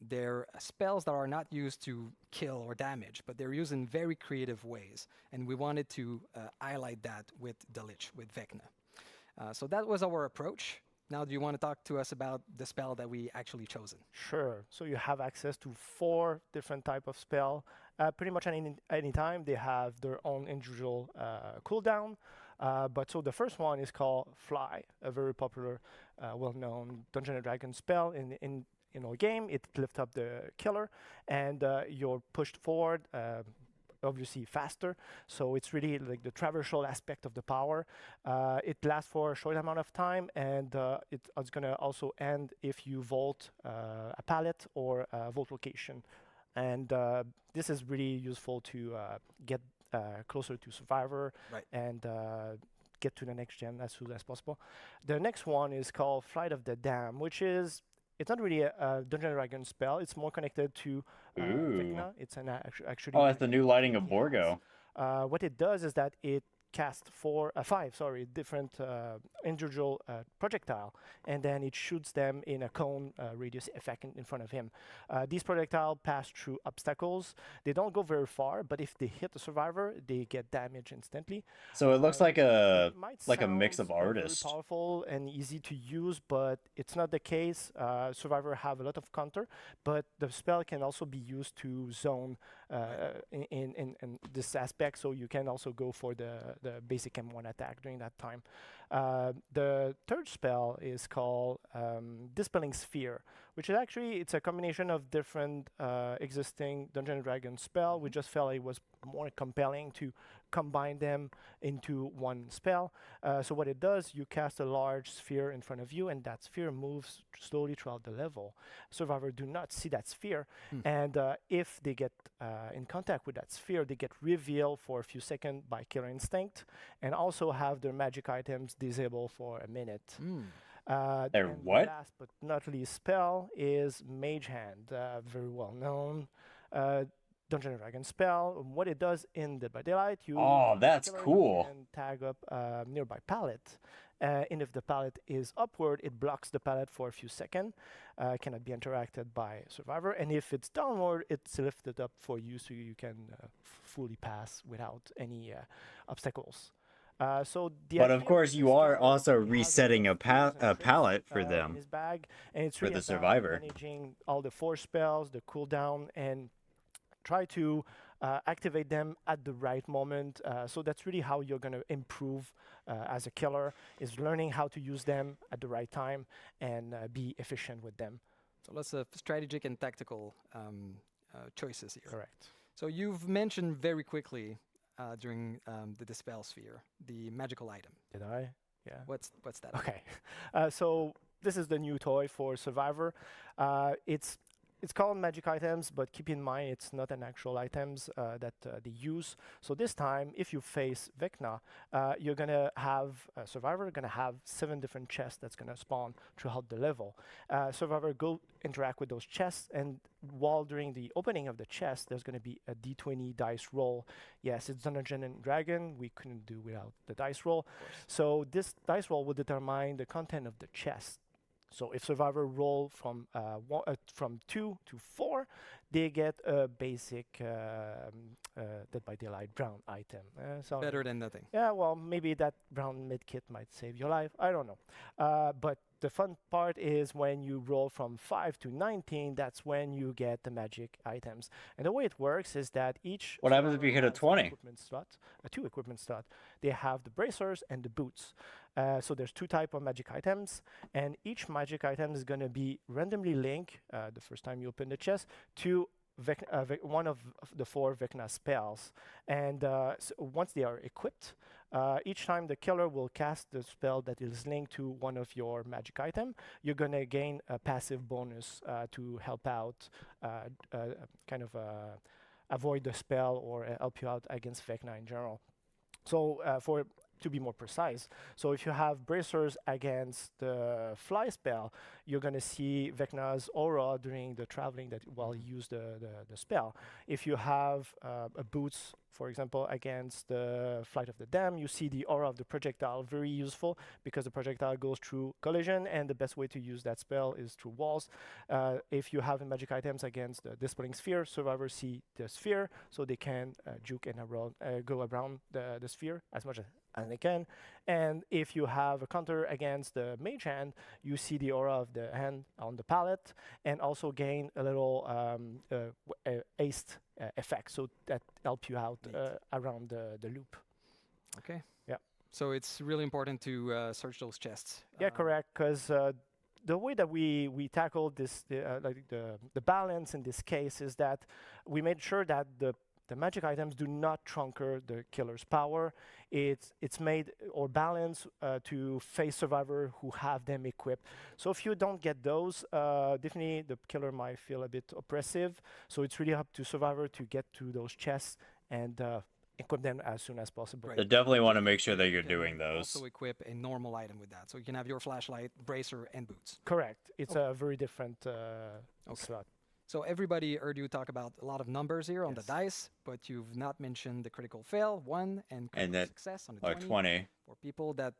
[SPEAKER 12] They're spells that are not used to kill or damage, but they're used in very creative ways. And we wanted to highlight that with the Lich, with Vecna. So that was our approach. Now, do you want to talk to us about the spell that we actually chosen?
[SPEAKER 13] Sure. So you have access to 4 different type of spell. Pretty much any time they have their own individual cooldown. But so the first one is called Fly, a very popular, well-known Dungeons and Dragons spell in our game. It lifts up the killer, and you're pushed forward, obviously faster. So it's really like the traversal aspect of the power. It lasts for a short amount of time, and it's going to also end if you vault a pallet or a vault location. And this is really useful to get closer to Survivor,
[SPEAKER 12] right,
[SPEAKER 13] and get to the next gen as soon as possible. The next one is called Flight of the Dam, which is, it's not really a Dungeons and Dragons spell. It's more connected to Vecna. It's an actually.
[SPEAKER 1] Oh, that's the new lighting of Borgo.
[SPEAKER 13] What it does is that it casts 5 different individual projectile, and then it shoots them in a cone radius effect in front of him. These projectiles pass through obstacles. They don't go very far, but if they hit the survivor, they get damage instantly.
[SPEAKER 1] So it looks like a
[SPEAKER 13] it
[SPEAKER 1] mix of
[SPEAKER 13] sounds
[SPEAKER 1] artists.
[SPEAKER 13] very powerful and easy to use, but it's not the case. Survivor have a lot of counter, but the spell can also be used to zone in this aspect, so you can also go for the basic M1 attack during that time. The third spell is called Dispelling Sphere, which is actually it's a combination of different existing Dungeons and Dragons spell. We just felt it was more compelling to combine them into one spell. So what it does, you cast a large sphere in front of you, and that sphere moves slowly throughout the level. Survivor do not see that sphere, and if they get in contact with that sphere, they get revealed for a few seconds by Killer Instinct, and also have their magic items disabled for a minute.
[SPEAKER 1] They're
[SPEAKER 13] and
[SPEAKER 1] what?
[SPEAKER 13] Last but not least spell is Mage Hand, very well known Dungeons and Dragons spell. What it does in Dead by Daylight, you
[SPEAKER 1] Oh, that's
[SPEAKER 13] killer, you
[SPEAKER 1] cool.
[SPEAKER 13] can tag up a nearby pallet, and if the pallet is upward, it blocks the pallet for a few seconds, cannot be interacted by Survivor, and if it's downward, it's lifted up for you so you can fully pass without any obstacles. So the
[SPEAKER 1] But of
[SPEAKER 13] idea
[SPEAKER 1] course,
[SPEAKER 13] with
[SPEAKER 1] you
[SPEAKER 13] this
[SPEAKER 1] are
[SPEAKER 13] killer,
[SPEAKER 1] also
[SPEAKER 13] he has
[SPEAKER 1] resetting a
[SPEAKER 13] enough tools and tricks,
[SPEAKER 1] palette for
[SPEAKER 13] in
[SPEAKER 1] them.
[SPEAKER 13] his bag, and it's
[SPEAKER 1] for
[SPEAKER 13] really
[SPEAKER 1] the
[SPEAKER 13] about
[SPEAKER 1] Survivor.
[SPEAKER 13] managing all the force spells, the cooldown, and try to activate them at the right moment. So that's really how you're going to improve as a killer, is learning how to use them at the right time and be efficient with them.
[SPEAKER 12] So lots of strategic and tactical choices here.
[SPEAKER 13] Correct.
[SPEAKER 12] So you've mentioned very quickly during the Dispel Sphere, the magical item.
[SPEAKER 13] Did I? Yeah.
[SPEAKER 12] What's that?
[SPEAKER 13] Okay. So this is the new toy for Survivor. It's called magic items, but keep in mind it's not an actual items that they use. So this time, if you face Vecna, you're gonna have Survivor gonna have 7 different chests that's gonna spawn throughout the level. Survivor go interact with those chests, and while during the opening of the chest, there's gonna be a D20 dice roll. Yes, it's Dungeons and Dragon. We couldn't do without the dice roll. So this dice roll will determine the content of the chest. So if Survivor roll from 2 to 4, they get a basic Dead by Daylight brown item. So
[SPEAKER 12] Better than nothing.
[SPEAKER 13] yeah, well, maybe that brown medkit might save your life. I don't know. But the fun part is when you roll from 5 to 19, that's when you get the magic items. And the way it works is that each
[SPEAKER 1] What happens if you hit a
[SPEAKER 13] has an
[SPEAKER 1] 20?
[SPEAKER 13] equipment slot, 2 equipment slot. They have the bracers and the boots. So there's 2 type of magic items, and each magic item is going to be randomly linked the first time you open the chest to one of the 4 Vecna spells. And so once they are equipped, each time the killer will cast the spell that is linked to one of your magic item, you're going to gain a passive bonus to help out, avoid the spell or help you out against Vecna in general. So to be more precise, so if you have bracers against the fly spell, you're going to see Vecna's aura during the traveling that while you use the spell. If you have a boots, for example, against the Flight of the Damned, you see the aura of the projectile, very useful because the projectile goes through collision, and the best way to use that spell is through walls. If you have magic items against the Dispelling Sphere, survivors see the sphere, so they can juke and go around the sphere as much as they can. And if you have a counter against the Mage Hand, you see the aura of the hand on the palette, and also gain a little aced effect, so that help you out around the loop.
[SPEAKER 12] Okay.
[SPEAKER 13] Yeah.
[SPEAKER 12] So it's really important to search those chests.
[SPEAKER 13] Yeah, correct. Because the way that we tackled this, the balance in this case is that we made sure that the magic items do not trunker the killer's power. It's made or balanced to face survivor who have them equipped. So if you don't get those, definitely the killer might feel a bit oppressive. So it's really up to survivor to get to those chests and equip them as soon as possible.
[SPEAKER 1] They definitely want to make sure that
[SPEAKER 12] You
[SPEAKER 1] you're
[SPEAKER 12] can
[SPEAKER 1] doing those.
[SPEAKER 12] Also equip a normal item with that, so you can have your flashlight, bracer, and boots.
[SPEAKER 13] Correct. It's a very different slot.
[SPEAKER 12] So everybody heard you talk about a lot of numbers here on the
[SPEAKER 13] Yes.
[SPEAKER 12] dice, but you've not mentioned the critical fail, 1, and critical
[SPEAKER 1] that
[SPEAKER 12] success on the
[SPEAKER 1] Or
[SPEAKER 12] 20.
[SPEAKER 1] 20.
[SPEAKER 12] For people that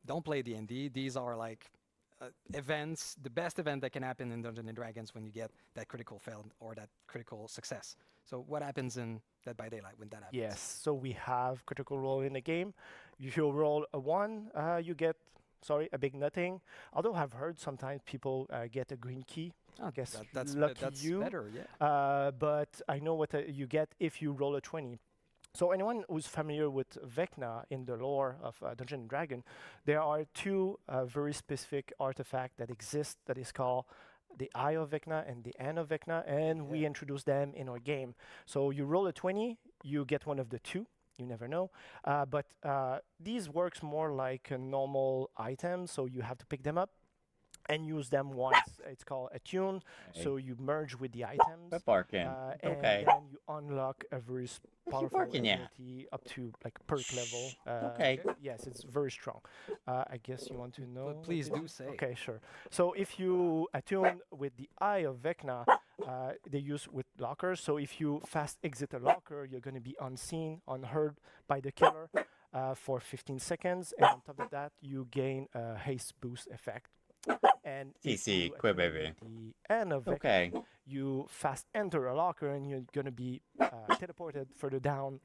[SPEAKER 12] don't play D&D, these are like events, the best event that can happen in Dungeons & Dragons when you get that critical fail or that critical success. So what happens in Dead by Daylight when that happens?
[SPEAKER 13] Yes, so we have critical roll in the game. If you roll a 1, you get, a big nothing. Although I've heard sometimes people get a green key. I guess
[SPEAKER 12] that's
[SPEAKER 13] lucky
[SPEAKER 12] that's
[SPEAKER 13] you.
[SPEAKER 12] better, yeah.
[SPEAKER 13] But I know what you get if you roll a 20. So anyone who's familiar with Vecna in the lore of Dungeon & Dragon, there are two very specific artifacts that exist that is called the Eye of Vecna and the Hand of Vecna, and we introduce them in our game. So you roll a 20, you get one of the two. You never know. But these works more like a normal item, so you have to pick them up and use them once. It's called attune.
[SPEAKER 1] Okay.
[SPEAKER 13] So you merge with the items.
[SPEAKER 1] Quit barking.
[SPEAKER 13] And
[SPEAKER 1] Okay.
[SPEAKER 13] then you unlock a very powerful
[SPEAKER 1] barking at?
[SPEAKER 13] ability up to like perk level.
[SPEAKER 1] Okay.
[SPEAKER 13] Yes, it's very strong. I guess you want to know. what
[SPEAKER 12] please
[SPEAKER 13] it
[SPEAKER 12] do
[SPEAKER 13] is?
[SPEAKER 12] say.
[SPEAKER 13] Okay, sure. So if you attune with the Eye of Vecna, they use with lockers. So if you fast exit a locker, you're going to be unseen, unheard by the killer for 15 seconds. And on top of that, you gain a haste boost effect. And if
[SPEAKER 1] TC,
[SPEAKER 13] you
[SPEAKER 1] quit,
[SPEAKER 13] attune
[SPEAKER 1] baby.
[SPEAKER 13] with the Hand of Vecna,
[SPEAKER 1] Okay.
[SPEAKER 13] you fast enter a locker and you're going to be teleported further down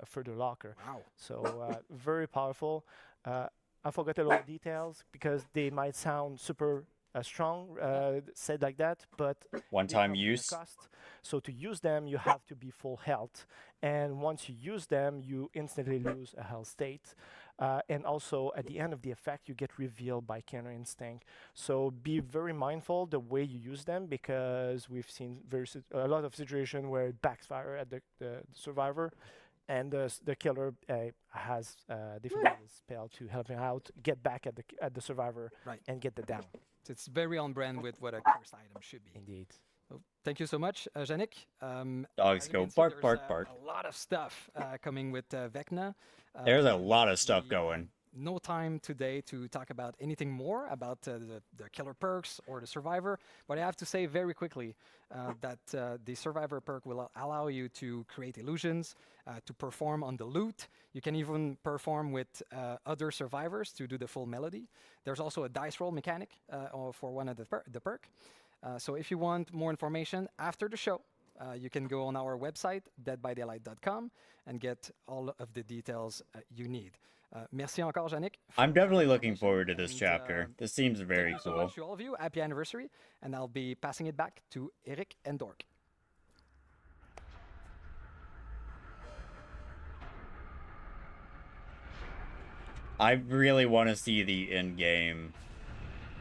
[SPEAKER 13] further locker.
[SPEAKER 12] Wow.
[SPEAKER 13] So very powerful. I forgot a lot of details because they might sound super strong said like that, but
[SPEAKER 1] One-time
[SPEAKER 13] they come with a
[SPEAKER 1] use.
[SPEAKER 13] cost. So to use them, you have to be full health, and once you use them, you instantly lose a health state. And also at the end of the effect, you get revealed by Counter Instinct. So be very mindful the way you use them, because we've seen a lot of situations where it backfire at the survivor, and the killer has definitely a spell to help him out, get back at the survivor,
[SPEAKER 12] Right.
[SPEAKER 13] and get the down.
[SPEAKER 12] So it's very on brand with what a cursed item should be.
[SPEAKER 13] Indeed.
[SPEAKER 12] So thank you so much, Yannick.
[SPEAKER 1] Dogs
[SPEAKER 12] as you
[SPEAKER 1] go
[SPEAKER 12] can see,
[SPEAKER 1] bark,
[SPEAKER 12] there's,
[SPEAKER 1] bark, bark.
[SPEAKER 12] A lot of stuff coming with Vecna.
[SPEAKER 1] There's a lot of stuff going.
[SPEAKER 12] No time today to talk about anything more about the killer perks or the survivor, but I have to say very quickly that the survivor perk will allow you to create illusions, to perform on the loot. You can even perform with other survivors to do the full melody. There's also a dice roll mechanic for one of the perk. So if you want more information after the show, you can go on our website, deadbydaylight.com, and get all of the details you need. Merci encore, Yannick.
[SPEAKER 1] I'm
[SPEAKER 12] for
[SPEAKER 1] definitely
[SPEAKER 12] the
[SPEAKER 1] looking
[SPEAKER 12] information,
[SPEAKER 1] forward to this
[SPEAKER 12] and,
[SPEAKER 1] chapter. This seems very
[SPEAKER 12] thank you so
[SPEAKER 1] cool.
[SPEAKER 12] much to all of you. Happy anniversary, and I'll be passing it back to Eric and Dork.
[SPEAKER 1] I really want to see the in-game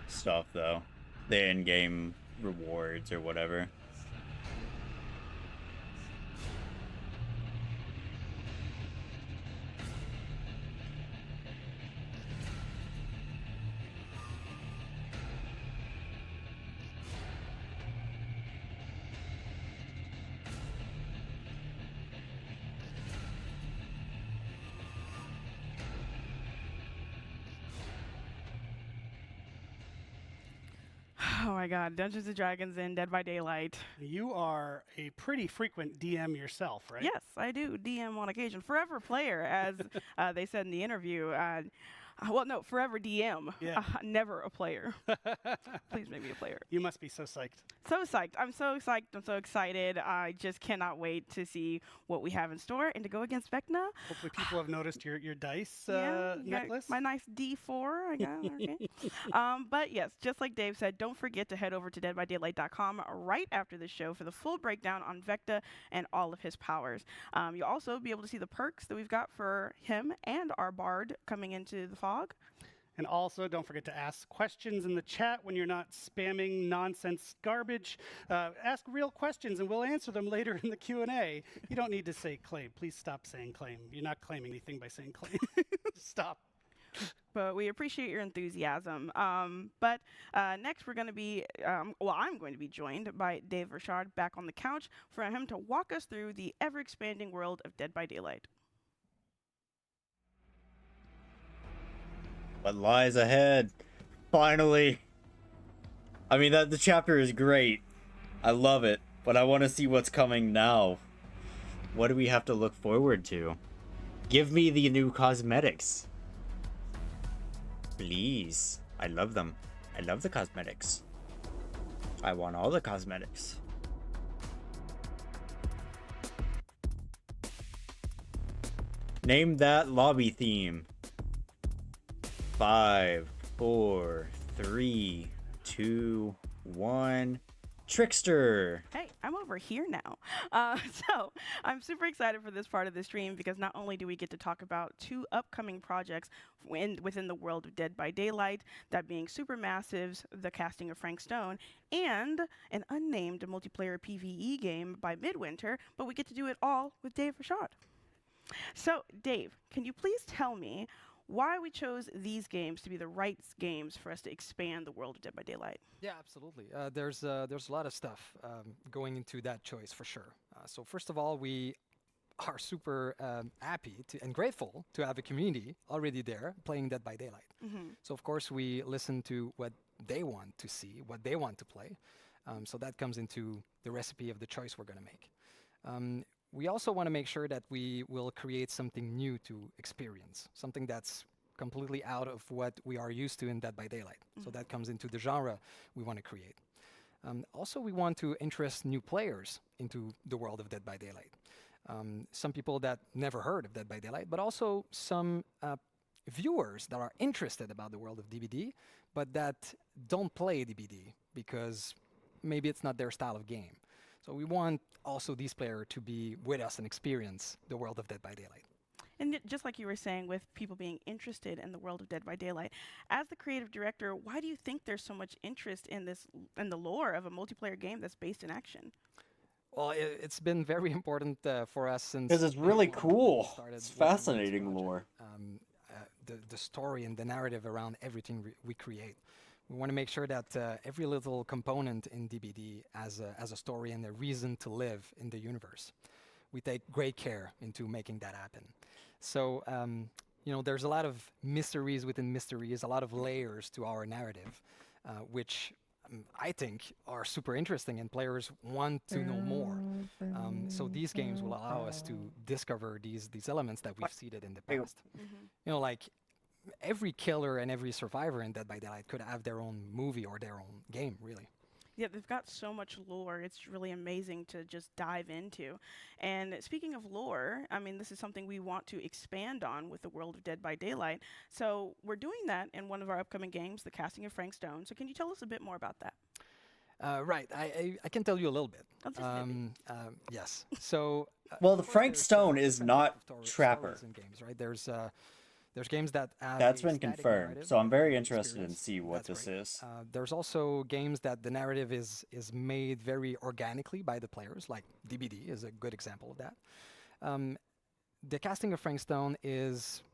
[SPEAKER 1] stuff, though. The in-game rewards or whatever.
[SPEAKER 3] Oh my god, Dungeons and Dragons and Dead by Daylight.
[SPEAKER 2] You are a pretty frequent DM yourself, right?
[SPEAKER 3] Yes, I do DM on occasion. Forever player, as they said in the interview. Well, no, forever DM.
[SPEAKER 2] Yeah.
[SPEAKER 3] Never a player. Please make me a player.
[SPEAKER 2] You must be so psyched.
[SPEAKER 3] So psyched. I'm so psyched. I'm so excited. I just cannot wait to see what we have in store and to go against Vecna.
[SPEAKER 2] Hopefully people have noticed your dice
[SPEAKER 3] Yeah, you got
[SPEAKER 2] necklace.
[SPEAKER 3] my nice D4. I got okay. But yes, just like Dave said, don't forget to head over to deadbydaylight.com right after the show for the full breakdown on Vecna and all of his powers. You'll also be able to see the perks that we've got for him and our bard coming into the fog.
[SPEAKER 2] And also, don't forget to ask questions in the chat when you're not spamming nonsense garbage. Ask real questions, and we'll answer them later in the Q&A. You don't need to say claim. Please stop saying claim. You're not claiming anything by saying claim. Stop.
[SPEAKER 3] But we appreciate your enthusiasm. But next, we're going to be, I'm going to be joined by Dave Richard back on the couch for him to walk us through the ever-expanding world of Dead by Daylight.
[SPEAKER 1] What lies ahead? Finally. I mean, the chapter is great. I love it, but I want to see what's coming now. What do we have to look forward to? Give me the new cosmetics. Please. I love them. I love the cosmetics. I want all the cosmetics. Name that lobby theme. 5, 4, 3, 2, 1. Trickster.
[SPEAKER 3] Hey, I'm over here now. So I'm super excited for this part of the stream because not only do we get to talk about 2 upcoming projects within the world of Dead by Daylight, that being Supermassive's The Casting of Frank Stone, and an unnamed multiplayer PvE game by Midwinter, but we get to do it all with Dave Rashad. So, Dave, can you please tell me why we chose these games to be the right games for us to expand the world of Dead by Daylight?
[SPEAKER 12] Yeah, absolutely. There's a lot of stuff going into that choice for sure. So first of all, we are super happy and grateful to have a community already there playing Dead by Daylight. So of course we listen to what they want to see, what they want to play. So that comes into the recipe of the choice we're going to make. We also want to make sure that we will create something new to experience, something that's completely out of what we are used to in Dead by Daylight. So that comes into the genre we want to create. Also, we want to interest new players into the world of Dead by Daylight. Some people that never heard of Dead by Daylight, but also some viewers that are interested about the world of DBD, but that don't play DBD because maybe it's not their style of game. So we want also these players to be with us and experience the world of Dead by Daylight.
[SPEAKER 3] And just like you were saying, with people being interested in the world of Dead by Daylight, as the creative director, why do you think there's so much interest in the lore of a multiplayer game that's based in action?
[SPEAKER 12] Well, it's been very important for us since...
[SPEAKER 1] Because it's really cool.
[SPEAKER 12] started
[SPEAKER 1] It's
[SPEAKER 12] working on this
[SPEAKER 1] fascinating
[SPEAKER 12] project.
[SPEAKER 1] lore.
[SPEAKER 12] The story and the narrative around everything we create. We want to make sure that every little component in DBD has a story and a reason to live in the universe. We take great care into making that happen. So, there's a lot of mysteries within mysteries, a lot of layers to our narrative, which I think are super interesting and players want to know more. So these games will allow us to discover these elements that we've seeded in the past. Like every killer and every survivor in Dead by Daylight could have their own movie or their own game, really.
[SPEAKER 3] Yeah, they've got so much lore. It's really amazing to just dive into. And speaking of lore, I mean, this is something we want to expand on with the world of Dead by Daylight. So we're doing that in one of our upcoming games, The Casting of Frank Stone. So can you tell us a bit more about that?
[SPEAKER 12] Right, I can tell you a little bit. Yes. So.
[SPEAKER 1] Well, the
[SPEAKER 12] of course
[SPEAKER 1] Frank
[SPEAKER 12] there's
[SPEAKER 1] Stone
[SPEAKER 12] different
[SPEAKER 1] is not
[SPEAKER 12] stories
[SPEAKER 1] Trapper.
[SPEAKER 12] in games, right? There's games that have
[SPEAKER 1] That's
[SPEAKER 12] a
[SPEAKER 1] been
[SPEAKER 12] static
[SPEAKER 1] confirmed,
[SPEAKER 12] narrative
[SPEAKER 1] so I'm very
[SPEAKER 12] and
[SPEAKER 1] interested in
[SPEAKER 12] experience.
[SPEAKER 1] see what
[SPEAKER 12] That's
[SPEAKER 1] this
[SPEAKER 12] great.
[SPEAKER 1] is.
[SPEAKER 12] There's also games that the narrative is made very organically by the players, like DBD is a good example of that. The Casting of Frank Stone is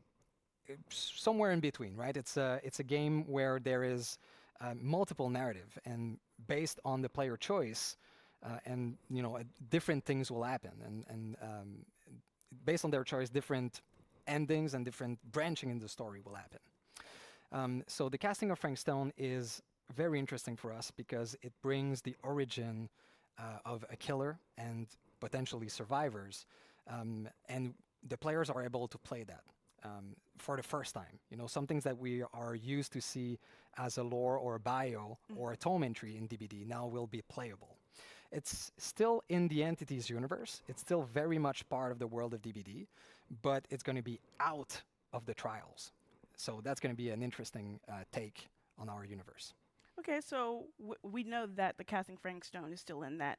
[SPEAKER 12] somewhere in between, right? It's a game where there is multiple narrative, and based on the player choice, different things will happen, and based on their choice, different endings and different branching in the story will happen. So the Casting of Frank Stone is very interesting for us because it brings the origin of a killer and potentially survivors, and the players are able to play that for the first time. Some things that we are used to see as a lore or a bio or a tome entry in DBD now will be playable. It's still in the Entities universe. It's still very much part of the world of DBD, but it's going to be out of the trials. So that's going to be an interesting take on our universe.
[SPEAKER 3] Okay, so we know that the Casting Frank Stone is still in that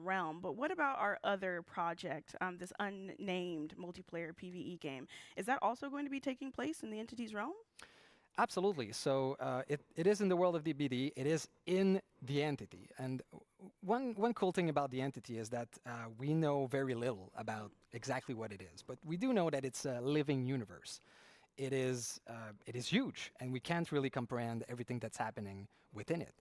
[SPEAKER 3] realm, but what about our other project, this unnamed multiplayer PvE game? Is that also going to be taking place in the Entities realm?
[SPEAKER 12] Absolutely. So it is in the world of DBD. It is in the Entity. And one cool thing about the Entity is that we know very little about exactly what it is, but we do know that it's a living universe. It is huge, and we can't really comprehend everything that's happening within it.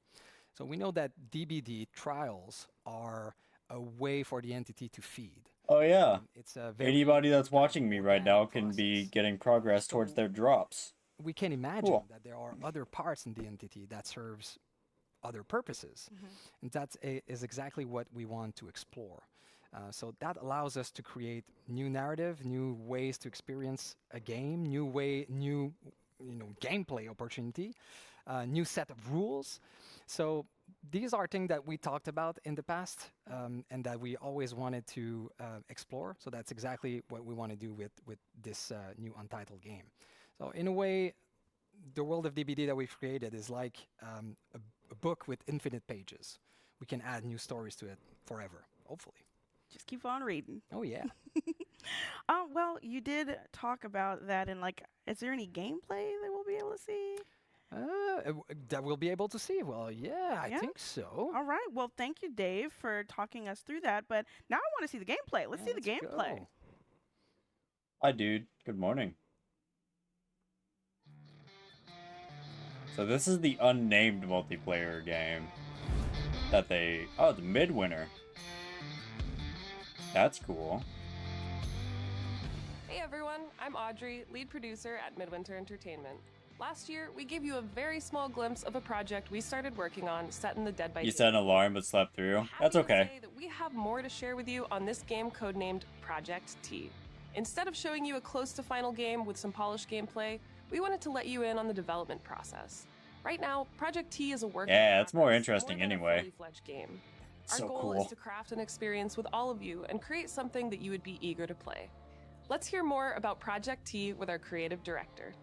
[SPEAKER 12] So we know that DBD trials are a way for the Entity to feed.
[SPEAKER 1] Oh yeah.
[SPEAKER 12] It's a very
[SPEAKER 1] Anybody that's watching me right now can
[SPEAKER 12] process.
[SPEAKER 1] be getting progress towards their drops.
[SPEAKER 12] We can imagine
[SPEAKER 1] Cool.
[SPEAKER 12] that there are other parts in the Entity that serves other purposes. And that is exactly what we want to explore. So that allows us to create new narrative, new ways to experience a game, new gameplay opportunity, new set of rules. So these are things that we talked about in the past and that we always wanted to explore. So that's exactly what we want to do with this new Untitled game. So in a way, the world of DBD that we've created is like a book with infinite pages. we can add new stories to it forever, hopefully.
[SPEAKER 3] Just keep on reading.
[SPEAKER 12] Oh yeah.
[SPEAKER 3] Well, you did talk about that, and like, is there any gameplay that we'll be able to see?
[SPEAKER 12] That we'll be able to see. Well, yeah, I think so.
[SPEAKER 3] All right. Well, thank you, Dave, for talking us through that. But now I want to see the gameplay. Let's see the gameplay.
[SPEAKER 12] Go.
[SPEAKER 1] Hi, dude. Good morning. So this is the unnamed multiplayer game that they... Oh, the Midwinter. That's cool.
[SPEAKER 14] Hey everyone, I'm Audrey, lead producer at Midwinter Entertainment. Last year, we gave you a very small glimpse of a project we started working on set in the Dead by
[SPEAKER 1] You
[SPEAKER 14] Daylight.
[SPEAKER 1] set an alarm but slept through. That's okay.
[SPEAKER 14] Say that we have more to share with you on this game codenamed Project T. Instead of showing you a close to final game with some polished gameplay, we wanted to let you in on the development process. Right now, Project T is a work
[SPEAKER 1] Yeah, it's more interesting
[SPEAKER 14] than
[SPEAKER 1] anyway.
[SPEAKER 14] a fully fledged game. Our
[SPEAKER 1] So
[SPEAKER 14] goal
[SPEAKER 1] cool.
[SPEAKER 14] is to craft an experience with all of you and create something that you would be eager to play. Let's hear more about Project T with our creative director.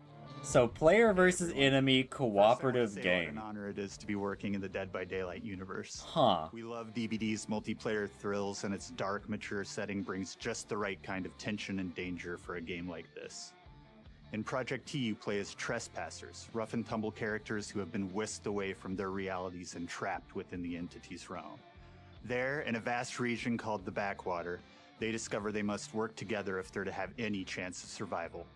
[SPEAKER 1] So player versus enemy cooperative
[SPEAKER 15] What
[SPEAKER 1] game.
[SPEAKER 15] an honor it is to be working in the Dead by Daylight universe.
[SPEAKER 1] Huh.
[SPEAKER 15] We love DBD's multiplayer thrills, and its dark, mature setting brings just the right kind of tension and danger for a game like this. In Project T, you play as trespassers, rough and tumble characters who have been whisked away from their realities and trapped within the entity's realm. There, in a vast region called the Backwater, they discover they must work together if they're to have any chance of survival.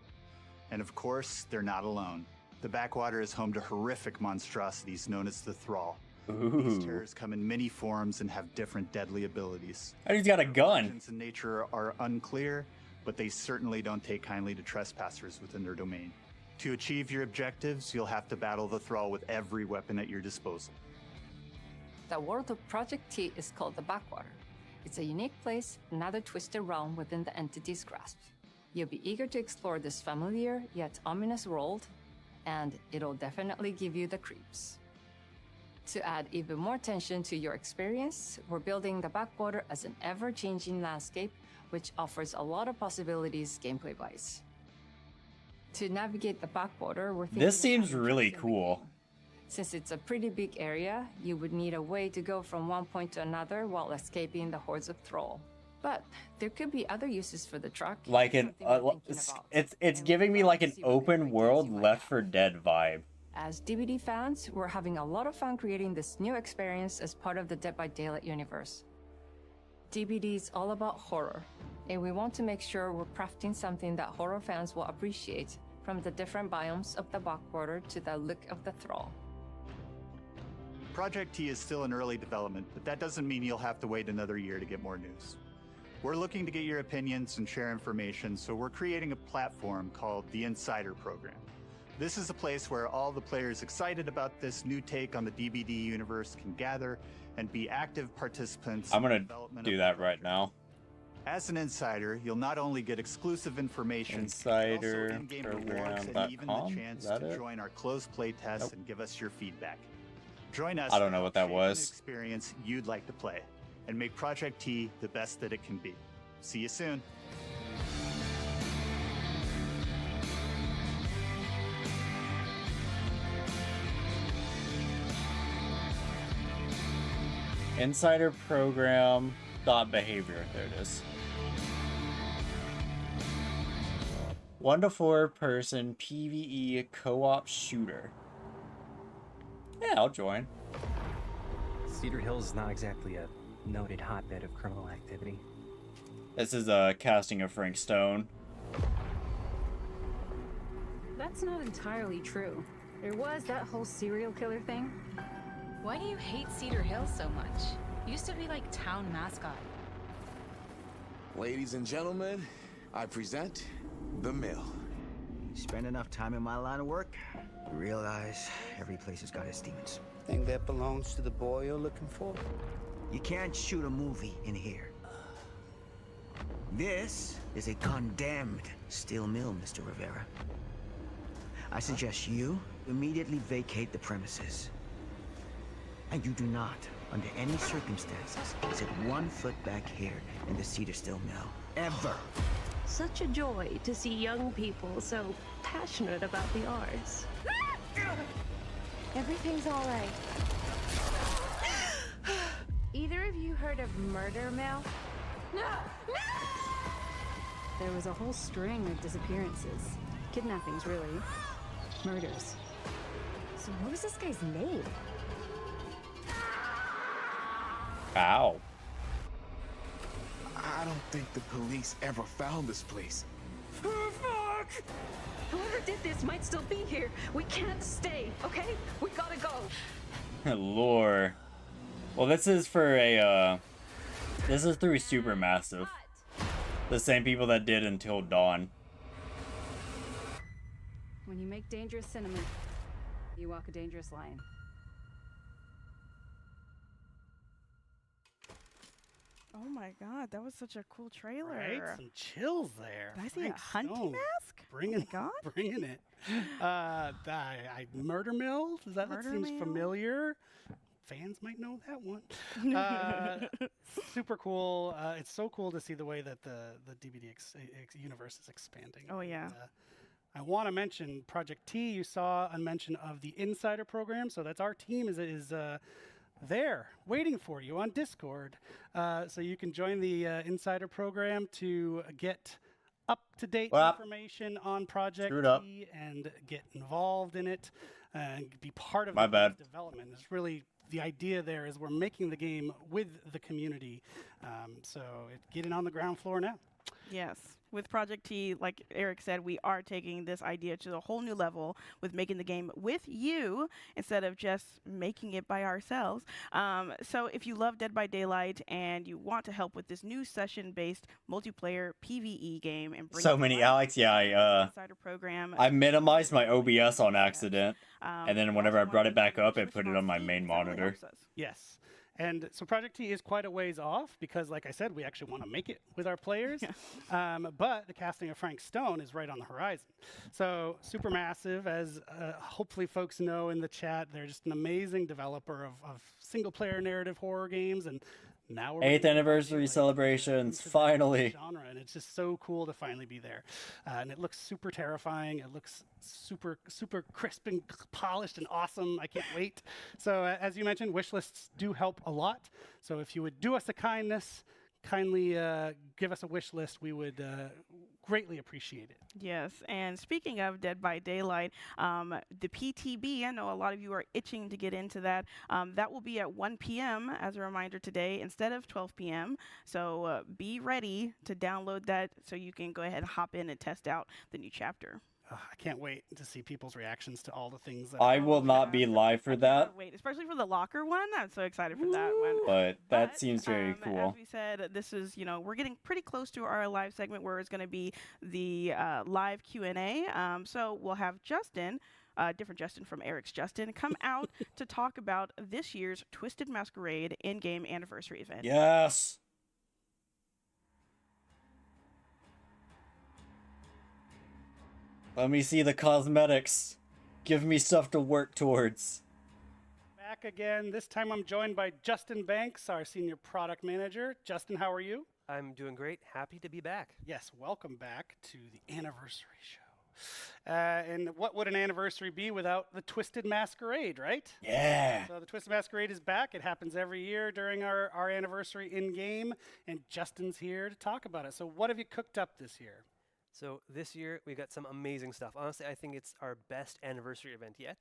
[SPEAKER 15] And of course, they're not alone. The Backwater is home to horrific monstrosities known as the Thrall. These terrors come in many forms and have different deadly abilities.
[SPEAKER 1] And he's got a gun.
[SPEAKER 15] Their origins and nature are unclear, but they certainly don't take kindly to trespassers within their domain. To achieve your objectives, you'll have to battle the Thrall with every weapon at your disposal.
[SPEAKER 16] The world of Project T is called the Backwater. It's a unique place, another twisted realm within the entity's grasp. You'll be eager to explore this familiar yet ominous world, and it'll definitely give you the creeps. To add even more tension to your experience, we're building the Backwater as an ever-changing landscape, which offers a lot of possibilities gameplay-wise. To navigate the Backwater, we're thinking
[SPEAKER 1] This
[SPEAKER 16] of
[SPEAKER 1] seems
[SPEAKER 16] having
[SPEAKER 1] really
[SPEAKER 16] tracks in the
[SPEAKER 1] cool.
[SPEAKER 16] game. Since it's a pretty big area, you would need a way to go from one point to another while escaping the hordes of Thrall. But there could be other uses for the truck.
[SPEAKER 1] Like an it's giving me like an open world Left 4 Dead vibe.
[SPEAKER 16] As DBD fans, we're having a lot of fun creating this new experience as part of the Dead by Daylight universe. DBD is all about horror, and we want to make sure we're crafting something that horror fans will appreciate, from the different biomes of the Backwater to the look of the Thrall.
[SPEAKER 15] Project T is still in early development, but that doesn't mean you'll have to wait another year to get more news. We're looking to get your opinions and share information, so we're creating a platform called the Insider Program. This is a place where all the players excited about this new take on the DBD universe can gather and be active participants.
[SPEAKER 1] I'm
[SPEAKER 15] in the
[SPEAKER 1] gonna
[SPEAKER 15] development
[SPEAKER 1] do
[SPEAKER 15] of
[SPEAKER 1] that right now.
[SPEAKER 15] As an insider, you'll not only get exclusive information, but also in-game rewards and even the
[SPEAKER 1] Insiderprogram.com?
[SPEAKER 15] chance
[SPEAKER 1] Is that
[SPEAKER 15] to
[SPEAKER 1] it?
[SPEAKER 15] join our closed play tests and give us your feedback. Join us.
[SPEAKER 1] I don't know
[SPEAKER 15] and
[SPEAKER 1] what that
[SPEAKER 15] shape an
[SPEAKER 1] was.
[SPEAKER 15] Experience you'd like to play, and make Project T the best that it can be. See you soon.
[SPEAKER 1] Insider program dot behavior. There it is. 1 to 4 person PvE co-op shooter. Yeah, I'll join.
[SPEAKER 17] Cedar Hills is not exactly a noted hotbed of criminal activity.
[SPEAKER 1] This is a casting of Frank Stone.
[SPEAKER 18] That's not entirely true. There was that whole serial killer thing.
[SPEAKER 19] Why do you hate Cedar Hills so much? Used to be like town mascot.
[SPEAKER 9] Ladies and gentlemen, I present The Mill.
[SPEAKER 20] Spend enough time in my line of work, you realize every place has got its demons.
[SPEAKER 21] Thing that belongs to the boy you're looking for?
[SPEAKER 20] You can't shoot a movie in here. This is a condemned steel mill, Mr. Rivera. I suggest you immediately vacate the premises. And you do not, under any circumstances, set 1 foot back here in the Cedar Steel Mill. Ever.
[SPEAKER 22] Such a joy to see young people so passionate about the arts.
[SPEAKER 19] Everything's all right.
[SPEAKER 18] Either of you heard of Murder Mill? No! No! There was a whole string of disappearances. Kidnappings, really. Murders. So what was this guy's name?
[SPEAKER 1] Ow.
[SPEAKER 9] I don't think the police ever found this place.
[SPEAKER 18] Fuck! Whoever did this might still be here. We can't stay, okay? We gotta go.
[SPEAKER 1] Lore. Well, this is for a, this is through Supermassive. The same people that did Until Dawn.
[SPEAKER 18] When you make dangerous cinnamon, you walk a dangerous line.
[SPEAKER 3] Oh my god, that was such a cool trailer.
[SPEAKER 2] Right? Some chills there.
[SPEAKER 3] Did I see
[SPEAKER 2] Frank
[SPEAKER 3] a hunting
[SPEAKER 2] Stone.
[SPEAKER 3] mask?
[SPEAKER 2] Bringing,
[SPEAKER 3] Oh my god.
[SPEAKER 2] bringing it. Murder Mill? That
[SPEAKER 3] Murder
[SPEAKER 2] seems
[SPEAKER 3] Mill?
[SPEAKER 2] familiar. Fans might know that one. Super cool. It's so cool to see the way that the DVD universe is expanding.
[SPEAKER 3] Oh yeah.
[SPEAKER 2] And, I want to mention Project T. You saw a mention of the Insider program, so that's our team is there waiting for you on Discord. So you can join the Insider program to get up-to-date information on Project T and get involved in it and be part of
[SPEAKER 1] My
[SPEAKER 2] the
[SPEAKER 1] bad.
[SPEAKER 2] development. It's really the idea there is we're making the game with the community. So get in on the ground floor now.
[SPEAKER 3] Yes. With Project T, like Eric said, we are taking this idea to a whole new level with making the game with you instead of just making it by ourselves. So if you love Dead by Daylight and you want to help with this new session-based multiplayer PvE game and bring
[SPEAKER 1] So
[SPEAKER 3] it
[SPEAKER 1] many,
[SPEAKER 3] to life,
[SPEAKER 1] Alex. Yeah, I
[SPEAKER 3] Insider program.
[SPEAKER 1] I minimized my OBS on accident, and then whenever I brought it back up, it put it on my main monitor.
[SPEAKER 2] Yes. And so Project T is quite a ways off because, like I said, we actually want to make it with our players. But the casting of Frank Stone is right on the horizon. So Supermassive, as hopefully folks know in the chat, they're just an amazing developer of single-player narrative horror games. And now we're
[SPEAKER 1] 8th anniversary celebrations, finally.
[SPEAKER 2] genre, and it's just so cool to finally be there. And it looks super terrifying. It looks super crisp and polished and awesome. I can't wait. So as you mentioned, wish lists do help a lot. So if you would do us a kindness, kindly give us a wish list, we would greatly appreciate it.
[SPEAKER 3] Yes, and speaking of Dead by Daylight, the PTB, I know a lot of you are itching to get into that. That will be at 1 p.m. as a reminder today instead of 12 p.m. So be ready to download that so you can go ahead and hop in and test out the new chapter.
[SPEAKER 2] I can't wait to see people's reactions to all the things that
[SPEAKER 1] I will not be live for that,
[SPEAKER 3] Wait, especially for the locker one. I'm so excited for that one.
[SPEAKER 1] but that seems very
[SPEAKER 3] As
[SPEAKER 1] cool.
[SPEAKER 3] we said, this is, we're getting pretty close to our live segment where it's going to be the live Q&A. So we'll have Justin, different Justin from Eric's Justin, come out to talk about this year's Twisted Masquerade in-game anniversary event.
[SPEAKER 1] Yes. Let me see the cosmetics. Give me stuff to work towards.
[SPEAKER 2] Back again. This time I'm joined by Justin Banks, our senior product manager. Justin, how are you?
[SPEAKER 4] I'm doing great. Happy to be back.
[SPEAKER 2] Yes, welcome back to the anniversary show. And what would an anniversary be without the Twisted Masquerade, right?
[SPEAKER 1] Yeah.
[SPEAKER 2] So the Twisted Masquerade is back. It happens every year during our anniversary in-game, and Justin's here to talk about it. So what have you cooked up this year?
[SPEAKER 4] So this year we got some amazing stuff. Honestly, I think it's our best anniversary event yet.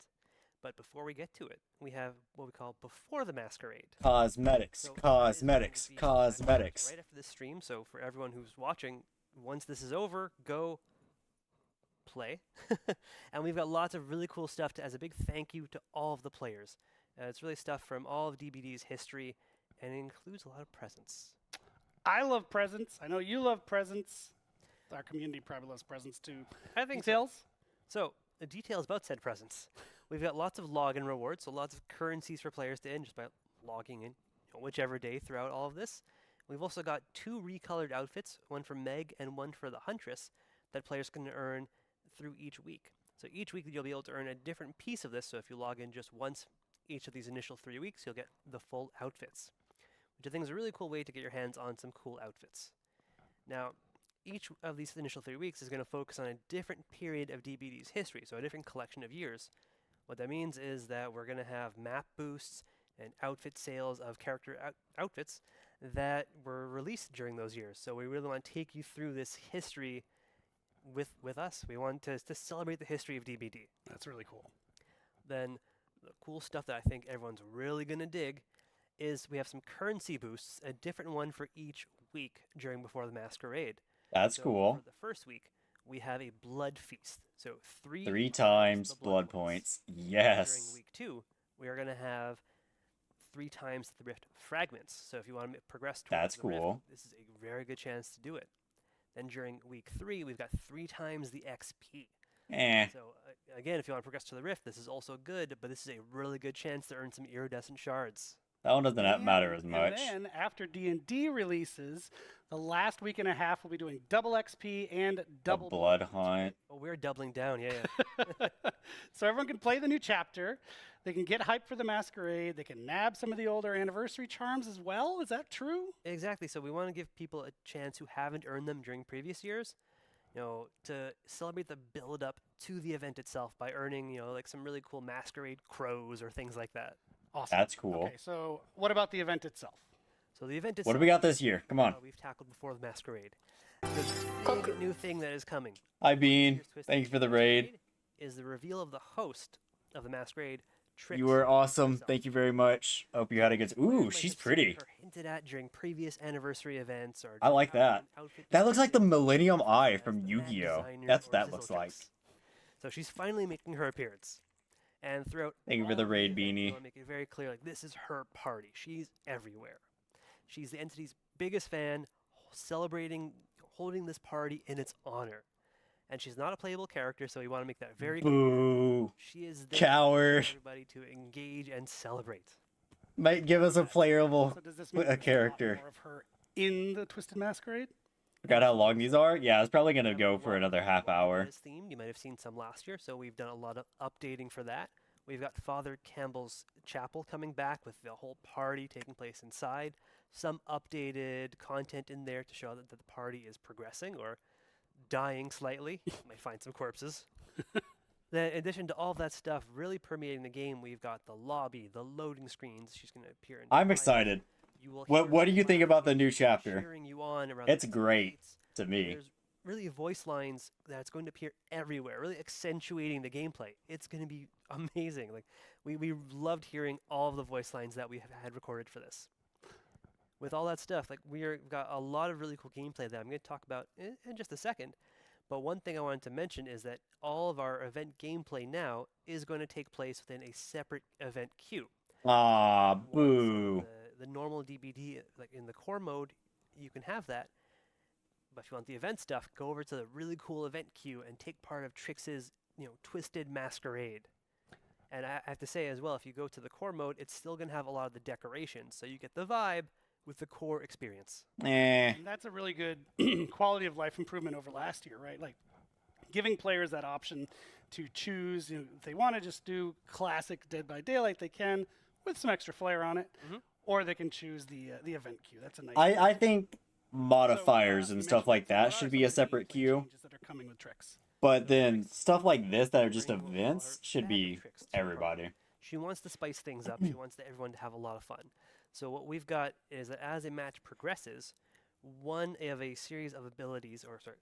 [SPEAKER 4] But before we get to it, we have what we call Before the Masquerade.
[SPEAKER 1] Cosmetics,
[SPEAKER 4] So
[SPEAKER 1] cosmetics,
[SPEAKER 4] that is
[SPEAKER 1] cosmetics.
[SPEAKER 4] right after this stream. So for everyone who's watching, once this is over, go play. And we've got lots of really cool stuff as a big thank you to all of the players. It's really stuff from all of DBD's history, and it includes a lot of presents.
[SPEAKER 2] I love presents. I know you love presents. Our community probably loves presents too.
[SPEAKER 4] I think
[SPEAKER 2] Details?
[SPEAKER 4] So the details about said presents. We've got lots of login rewards, so lots of currencies for players to earn just by logging in whichever day throughout all of this. We've also got 2 recolored outfits, one for Meg and one for the Huntress, that players can earn through each week. So each week you'll be able to earn a different piece of this, so if you log in just once each of these initial 3 weeks, you'll get the full outfits, which I think is a really cool way to get your hands on some cool outfits. Now, each of these initial 3 weeks is going to focus on a different period of DBD's history, so a different collection of years. What that means is that we're going to have map boosts and outfit sales of character outfits that were released during those years. So we really want to take you through this history with us. We want to celebrate the history of DBD.
[SPEAKER 2] That's really cool.
[SPEAKER 4] Then the cool stuff that I think everyone's really going to dig is we have some currency boosts, a different one for each week during Before the Masquerade.
[SPEAKER 1] That's
[SPEAKER 4] So
[SPEAKER 1] cool.
[SPEAKER 4] For the first week, we have a blood feast. So
[SPEAKER 1] Three times blood points.
[SPEAKER 4] During
[SPEAKER 1] Yes.
[SPEAKER 4] week 2, we are going to have 3 times the Rift fragments. So if you want to progress towards
[SPEAKER 1] That's
[SPEAKER 4] the Rift,
[SPEAKER 1] cool.
[SPEAKER 4] this is a very good chance to do it. Then during week 3, we've got 3 times the XP.
[SPEAKER 1] Eh.
[SPEAKER 4] So again, if you want to progress to the Rift, this is also good, but this is a really good chance to earn some iridescent shards.
[SPEAKER 1] That one doesn't matter as
[SPEAKER 2] And
[SPEAKER 1] much.
[SPEAKER 2] then after D&D releases, the last week and a half we'll be doing double XP and
[SPEAKER 1] The
[SPEAKER 2] double
[SPEAKER 1] blood hunt.
[SPEAKER 4] Oh, we're doubling down, yeah.
[SPEAKER 2] So everyone can play the new chapter. They can get hyped for the Masquerade. They can nab some of the older anniversary charms as well. Is that true?
[SPEAKER 4] Exactly. So we want to give people a chance who haven't earned them during previous years, to celebrate the build up to the event itself by earning, like some really cool Masquerade crows or things like that.
[SPEAKER 2] Awesome.
[SPEAKER 1] That's cool.
[SPEAKER 2] Okay, so what about the event itself?
[SPEAKER 4] So the event itself.
[SPEAKER 1] What do we got this year? Come on.
[SPEAKER 4] We've tackled Before the Masquerade. The big new thing that is coming.
[SPEAKER 1] Hi, Bean.
[SPEAKER 4] Here's Twisted
[SPEAKER 1] Thank you for the
[SPEAKER 4] Masquerade
[SPEAKER 1] raid.
[SPEAKER 4] Is the reveal of the host of the Masquerade. Trix
[SPEAKER 1] You were awesome.
[SPEAKER 4] herself.
[SPEAKER 1] Thank you very much. Hope you had a good.
[SPEAKER 4] Players
[SPEAKER 1] Ooh,
[SPEAKER 4] might
[SPEAKER 1] she's
[SPEAKER 4] have seen
[SPEAKER 1] pretty.
[SPEAKER 4] her hinted at during previous anniversary events or
[SPEAKER 1] I like that.
[SPEAKER 4] outfit
[SPEAKER 1] That looks like the
[SPEAKER 4] descriptions
[SPEAKER 1] Millennium Eye
[SPEAKER 4] as
[SPEAKER 1] from
[SPEAKER 4] the mad
[SPEAKER 1] Yu-Gi-Oh.
[SPEAKER 4] designer
[SPEAKER 1] That's
[SPEAKER 4] or
[SPEAKER 1] what that looks like.
[SPEAKER 4] Sizzletrix. So she's finally making her appearance. And throughout
[SPEAKER 1] Thank you for
[SPEAKER 4] all
[SPEAKER 1] the
[SPEAKER 4] of
[SPEAKER 1] raid,
[SPEAKER 4] event, we
[SPEAKER 1] Beanie.
[SPEAKER 4] wanna make it very clear, like, this is her party. She's everywhere. She's the entity's biggest fan, celebrating, holding this party in its honor. And she's not a playable character, so we want to make that very clear.
[SPEAKER 1] Boo.
[SPEAKER 4] She is there
[SPEAKER 1] Coward.
[SPEAKER 4] for everybody to engage and celebrate.
[SPEAKER 1] Might give us a playable
[SPEAKER 2] So does this mean
[SPEAKER 1] a
[SPEAKER 2] there's lot
[SPEAKER 1] character.
[SPEAKER 2] more of her in the Twisted Masquerade?
[SPEAKER 1] Forgot how long these are? Yeah, it's probably gonna go for another half hour.
[SPEAKER 4] Is themed. You might have seen some last year, so we've done a lot of updating for that. We've got Father Campbell's Chapel coming back with the whole party taking place inside. Some updated content in there to show that the party is progressing or dying slightly. Might find some corpses. Then, in addition to all that stuff really permeating the game, we've got the lobby, the loading screens. She's going to appear in.
[SPEAKER 1] I'm
[SPEAKER 4] tiles.
[SPEAKER 1] excited.
[SPEAKER 4] You will
[SPEAKER 1] What
[SPEAKER 4] hear
[SPEAKER 1] What do you think about the new
[SPEAKER 4] voices
[SPEAKER 1] chapter?
[SPEAKER 4] cheering you on around
[SPEAKER 1] It's
[SPEAKER 4] the
[SPEAKER 1] great
[SPEAKER 4] gates.
[SPEAKER 1] to me.
[SPEAKER 4] There's really voice lines that's going to appear everywhere, really accentuating the gameplay. It's going to be amazing. Like we loved hearing all of the voice lines that we have had recorded for this. With all that stuff, like we've got a lot of really cool gameplay that I'm going to talk about in just a second. But one thing I wanted to mention is that all of our event gameplay now is going to take place within a separate event queue.
[SPEAKER 1] Ah,
[SPEAKER 4] So
[SPEAKER 1] boo.
[SPEAKER 4] the normal DBD, like in the core mode, you can have that. But if you want the event stuff, go over to the really cool event queue and take part of Trix's, Twisted Masquerade. And I have to say as well, if you go to the core mode, it's still going to have a lot of the decorations, so you get the vibe with the core experience.
[SPEAKER 1] Eh.
[SPEAKER 2] And that's a really good quality of life improvement over last year, right? Like giving players that option to choose. If they want to just do classic Dead by Daylight, they can with some extra flair on it, or they can choose the event queue. That's a nice.
[SPEAKER 1] I think modifiers
[SPEAKER 2] you
[SPEAKER 1] and stuff
[SPEAKER 2] mentioned
[SPEAKER 1] like
[SPEAKER 2] that, so
[SPEAKER 1] that
[SPEAKER 2] what
[SPEAKER 1] should
[SPEAKER 2] are
[SPEAKER 1] be
[SPEAKER 2] some
[SPEAKER 1] a
[SPEAKER 2] of the
[SPEAKER 1] separate
[SPEAKER 2] gameplay
[SPEAKER 1] queue.
[SPEAKER 2] changes that are coming with Trix?
[SPEAKER 1] But then stuff like this that are just
[SPEAKER 4] Bring
[SPEAKER 1] events should be
[SPEAKER 4] Trix to the party.
[SPEAKER 1] everybody.
[SPEAKER 4] She wants to spice things up. She wants everyone to have a lot of fun. So what we've got is that as a match progresses, one of a series of abilities, or sorry,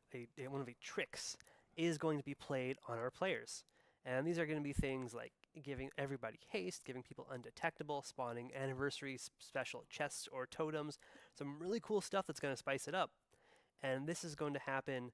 [SPEAKER 4] one of a tricks, is going to be played on our players. And these are going to be things like giving everybody haste, giving people undetectable, spawning anniversary special chests or totems, some really cool stuff that's going to spice it up. And this is going to happen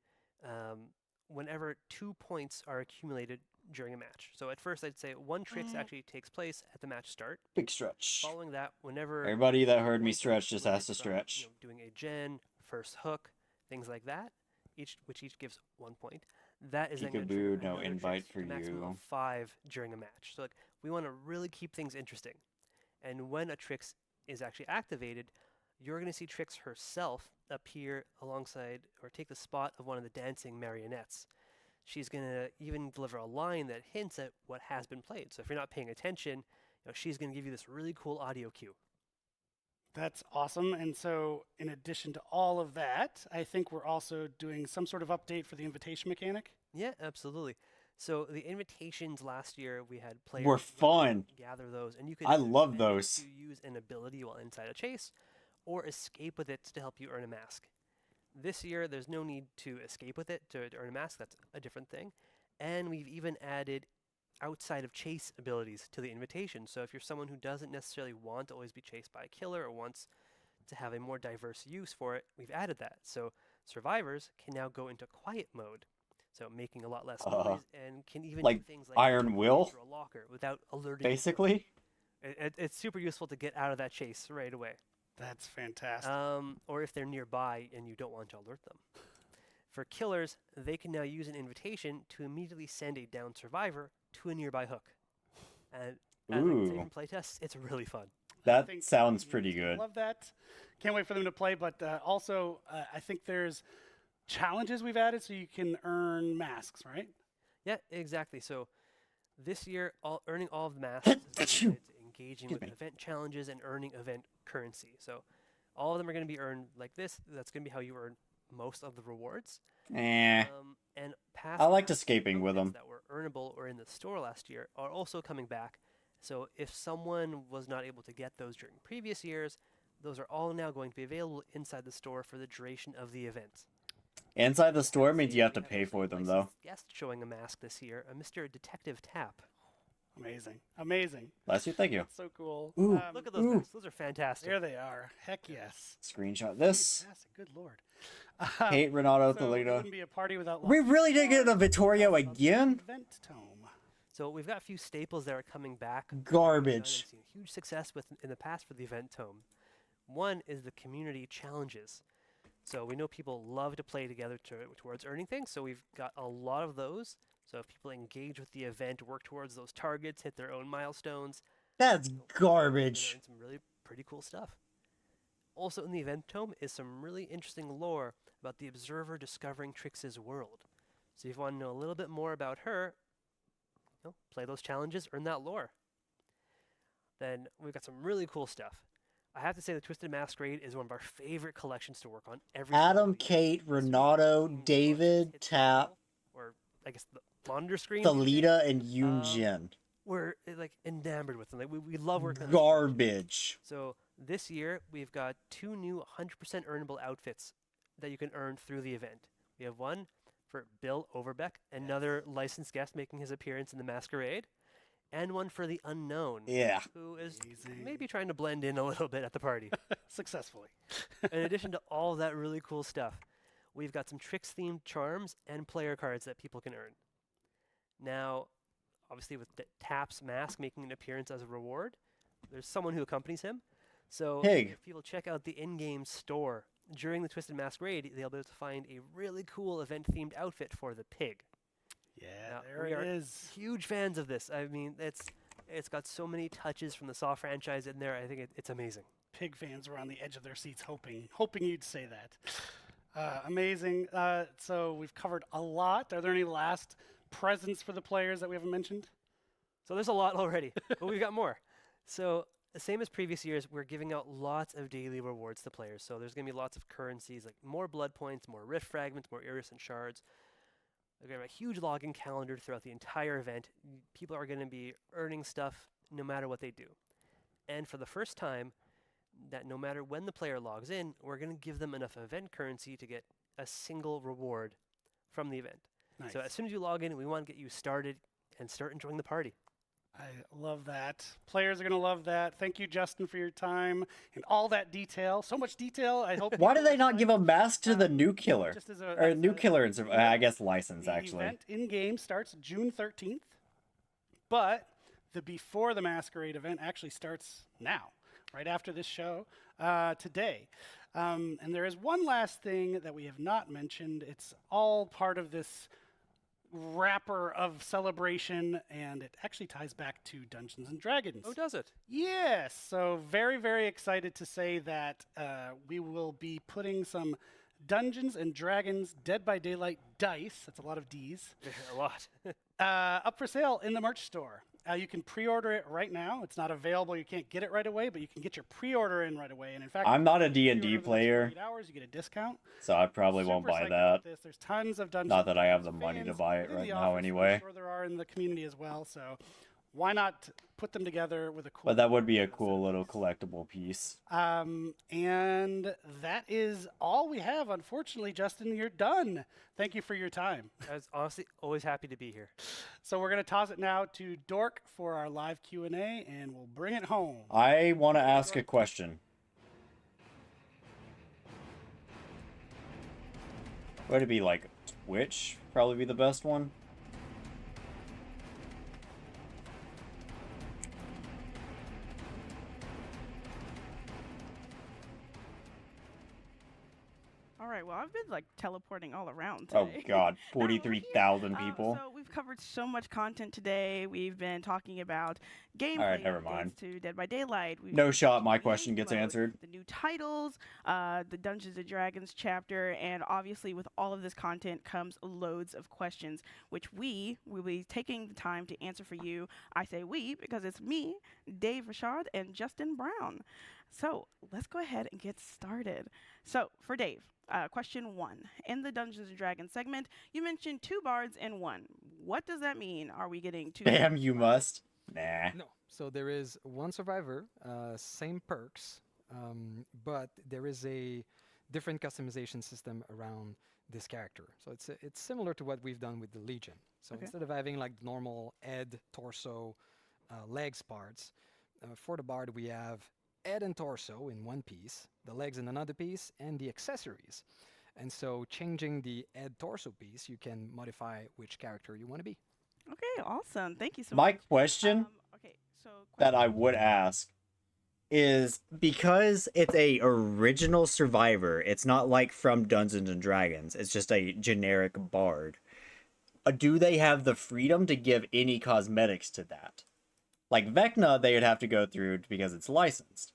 [SPEAKER 4] whenever 2 points are accumulated during a match. So at first I'd say one trick actually takes place at the match start.
[SPEAKER 1] Big stretch.
[SPEAKER 4] Following that, whenever
[SPEAKER 1] Everybody that heard me
[SPEAKER 4] points are
[SPEAKER 1] stretch just has to
[SPEAKER 4] accumulated from,
[SPEAKER 1] stretch.
[SPEAKER 4] doing a gen, first hook, things like that, which each gives 1 point. That is then gonna trigger
[SPEAKER 1] Peekaboo, no
[SPEAKER 4] another
[SPEAKER 1] invite
[SPEAKER 4] trick,
[SPEAKER 1] for
[SPEAKER 4] a maximum
[SPEAKER 1] you.
[SPEAKER 4] of 5 during a match. So like we want to really keep things interesting. And when a Trix is actually activated, you're going to see Trix herself appear alongside or take the spot of one of the dancing marionettes. She's going to even deliver a line that hints at what has been played. So if you're not paying attention, she's going to give you this really cool audio cue.
[SPEAKER 2] That's awesome. And so, in addition to all of that, I think we're also doing some sort of update for the invitation mechanic.
[SPEAKER 4] Yeah, absolutely. So the invitations last year, we had players
[SPEAKER 1] Were fun.
[SPEAKER 4] gather those, and you could
[SPEAKER 1] I
[SPEAKER 4] either
[SPEAKER 1] love
[SPEAKER 4] spend it
[SPEAKER 1] those.
[SPEAKER 4] to use an ability while inside a chase, or escape with it to help you earn a mask. This year, there's no need to escape with it to earn a mask. That's a different thing. And we've even added outside of chase abilities to the invitation. So if you're someone who doesn't necessarily want to always be chased by a killer or wants to have a more diverse use for it, we've added that. So survivors can now go into quiet mode, so making a lot less noise, and can even
[SPEAKER 1] like
[SPEAKER 4] do things like
[SPEAKER 1] Iron Will,
[SPEAKER 4] enter a locker without alerting.
[SPEAKER 1] basically.
[SPEAKER 4] It's super useful to get out of that chase right away.
[SPEAKER 2] That's fantastic.
[SPEAKER 4] Or if they're nearby and you don't want to alert them. For killers, they can now use an invitation to immediately send a downed survivor to a nearby hook. And as I can say
[SPEAKER 1] Ooh.
[SPEAKER 4] from playtests, it's really fun.
[SPEAKER 1] That sounds pretty good.
[SPEAKER 2] Love that. Can't wait for them to play. But also, I think there's challenges we've added so you can earn masks, right?
[SPEAKER 4] Yeah, exactly. So this year, earning all of the masks is related to engaging with event challenges and earning event currency. So all of them are going to be earned like this. That's going to be how you earn most of the rewards.
[SPEAKER 1] Eh.
[SPEAKER 4] And past
[SPEAKER 1] I liked
[SPEAKER 4] masks
[SPEAKER 1] escaping with them.
[SPEAKER 4] that were earnable or in the store last year are also coming back. So if someone was not able to get those during previous years, those are all now going to be available inside the store for the duration of the event.
[SPEAKER 1] Inside the store means you have to pay for them, though.
[SPEAKER 4] Guest showing a mask this year, Mr. Detective Tap.
[SPEAKER 2] Amazing. Amazing.
[SPEAKER 1] Bless you, thank you.
[SPEAKER 2] That's so cool.
[SPEAKER 1] Ooh,
[SPEAKER 4] Look at those masks. Those are fantastic.
[SPEAKER 2] There they are. Heck yes.
[SPEAKER 1] Screenshot this.
[SPEAKER 2] Fantastic. Good lord.
[SPEAKER 1] Kate, Renato,
[SPEAKER 2] So it
[SPEAKER 1] Thalita.
[SPEAKER 2] wouldn't be a party without
[SPEAKER 1] We really did get a Vittorio again?
[SPEAKER 2] Event tome.
[SPEAKER 4] So we've got a few staples that are coming back.
[SPEAKER 1] Garbage.
[SPEAKER 4] Seen huge success with in the past for the event tome. One is the community challenges. So we know people love to play together towards earning things. So we've got a lot of those. So if people engage with the event, work towards those targets, hit their own milestones.
[SPEAKER 1] That's
[SPEAKER 4] they'll
[SPEAKER 1] garbage.
[SPEAKER 4] earn some really pretty cool stuff. Also in the event tome is some really interesting lore about the observer discovering Trix's world. So if you want to know a little bit more about her, play those challenges, earn that lore. Then we've got some really cool stuff. I have to say the Twisted Masquerade is one of our favorite collections to work on every
[SPEAKER 1] Adam, Kate, Renato, David, Tap,
[SPEAKER 4] or I guess the monitor screen.
[SPEAKER 1] Thalita, and Yoonjin.
[SPEAKER 4] We're like enamored with them. Like we love working on this
[SPEAKER 1] Garbage.
[SPEAKER 4] So this year we've got 2 new 100% earnable outfits that you can earn through the event. We have one for Bill Overbeck, another licensed guest making his appearance in the Masquerade, and one for the Unknown,
[SPEAKER 1] Yeah.
[SPEAKER 4] who is maybe trying to blend in a little bit at the party.
[SPEAKER 2] Successfully.
[SPEAKER 4] In addition to all that really cool stuff, we've got some Trix-themed charms and player cards that people can earn. Now, obviously with Tap's mask making an appearance as a reward, there's someone who accompanies him. So
[SPEAKER 1] Pig.
[SPEAKER 4] if people check out the in-game store during the Twisted Masquerade, they'll be able to find a really cool event-themed outfit for the pig.
[SPEAKER 2] Yeah,
[SPEAKER 4] Now,
[SPEAKER 2] there
[SPEAKER 4] we
[SPEAKER 2] it
[SPEAKER 4] are
[SPEAKER 2] is.
[SPEAKER 4] huge fans of this. I mean, it's got so many touches from the Saw franchise in there. I think it's amazing.
[SPEAKER 2] Pig fans were on the edge of their seats hoping you'd say that. Amazing. So we've covered a lot. Are there any last presents for the players that we haven't mentioned?
[SPEAKER 4] So there's a lot already, but we've got more. So the same as previous years, we're giving out lots of daily rewards to players. So there's going to be lots of currencies like more blood points, more rift fragments, more iridescent shards. We're going to have a huge login calendar throughout the entire event. People are going to be earning stuff no matter what they do. And for the first time, that no matter when the player logs in, we're going to give them enough event currency to get a single reward from the event. So
[SPEAKER 2] Nice.
[SPEAKER 4] as soon as you log in, we want to get you started and start enjoying the party.
[SPEAKER 2] I love that. Players are going to love that. Thank you, Justin, for your time and all that detail. So much detail. I hope.
[SPEAKER 1] Why do they not give a mask to the new killer?
[SPEAKER 2] just as a-
[SPEAKER 1] Or
[SPEAKER 2] as
[SPEAKER 1] new
[SPEAKER 2] a-
[SPEAKER 1] killer, and I guess license,
[SPEAKER 2] The
[SPEAKER 1] actually.
[SPEAKER 2] event in-game starts June 13th, but the Before the Masquerade event actually starts now, right after this show, today. And there is one last thing that we have not mentioned. It's all part of this wrapper of celebration, and it actually ties back to Dungeons and Dragons.
[SPEAKER 4] Oh, does it?
[SPEAKER 2] Yes. So very, very excited to say that we will be putting some Dungeons and Dragons Dead by Daylight dice. That's a lot of Ds.
[SPEAKER 4] A lot.
[SPEAKER 2] Up for sale in the merch store. You can pre-order it right now. It's not available. You can't get it right away, but you can get your pre-order in right away. And in fact,
[SPEAKER 1] I'm not a
[SPEAKER 2] if you
[SPEAKER 1] D&D
[SPEAKER 2] pre-order within
[SPEAKER 1] player,
[SPEAKER 2] 48 hours, you get a discount.
[SPEAKER 1] so I probably won't
[SPEAKER 2] Super
[SPEAKER 1] buy
[SPEAKER 2] psyched
[SPEAKER 1] that.
[SPEAKER 2] about this. There's tons of Dungeons
[SPEAKER 1] Not that I have
[SPEAKER 2] and
[SPEAKER 1] the
[SPEAKER 2] Dragons
[SPEAKER 1] money to
[SPEAKER 2] fans
[SPEAKER 1] buy it
[SPEAKER 2] within
[SPEAKER 1] right
[SPEAKER 2] the
[SPEAKER 1] now
[SPEAKER 2] office, and
[SPEAKER 1] anyway.
[SPEAKER 2] I'm sure there are in the community as well. So why not put them together with a cool?
[SPEAKER 1] But that would be a cool little collectible piece.
[SPEAKER 2] And that is all we have. Unfortunately, Justin, you're done. Thank you for your time.
[SPEAKER 4] I was honestly always happy to be here.
[SPEAKER 2] So we're going to toss it now to Dork for our live Q&A, and we'll bring it home.
[SPEAKER 1] I want to ask a question. Would it be like Twitch? Probably be the best one.
[SPEAKER 3] All right, well, I've been like teleporting all around
[SPEAKER 1] Oh
[SPEAKER 3] today.
[SPEAKER 1] god, 43,000 people.
[SPEAKER 3] So we've covered so much content today. We've been talking about gameplay
[SPEAKER 1] Alright, never
[SPEAKER 3] updates
[SPEAKER 1] mind.
[SPEAKER 3] to Dead by Daylight. We've
[SPEAKER 1] No
[SPEAKER 3] been
[SPEAKER 1] shot, my
[SPEAKER 3] gameplay,
[SPEAKER 1] question gets answered.
[SPEAKER 3] the new titles, the Dungeons and Dragons chapter, and obviously with all of this content comes loads of questions, which we will be taking the time to answer for you. I say we because it's me, Dave Richard, and Justin Brown. So let's go ahead and get started. So for Dave, question 1. In the Dungeons and Dragons segment, you mentioned 2 bards and 1. What does that mean? Are we getting 2?
[SPEAKER 1] Bam, you must. Nah.
[SPEAKER 12] No. So there is 1 survivor, same perks, but there is a different customization system around this character. So it's similar to what we've done with the Legion. So
[SPEAKER 3] Okay.
[SPEAKER 12] instead of having like normal head, torso, legs parts, for the bard we have head and torso in one piece, the legs in another piece, and the accessories. And so changing the head torso piece, you can modify which character you want to be.
[SPEAKER 3] Okay, awesome. Thank you so
[SPEAKER 1] My
[SPEAKER 3] much.
[SPEAKER 1] question
[SPEAKER 3] Okay, so
[SPEAKER 1] that I would ask is, because it's a original survivor, it's not like from Dungeons and Dragons, it's just a generic bard. Do they have the freedom to give any cosmetics to that? Like Vecna, they would have to go through because it's licensed.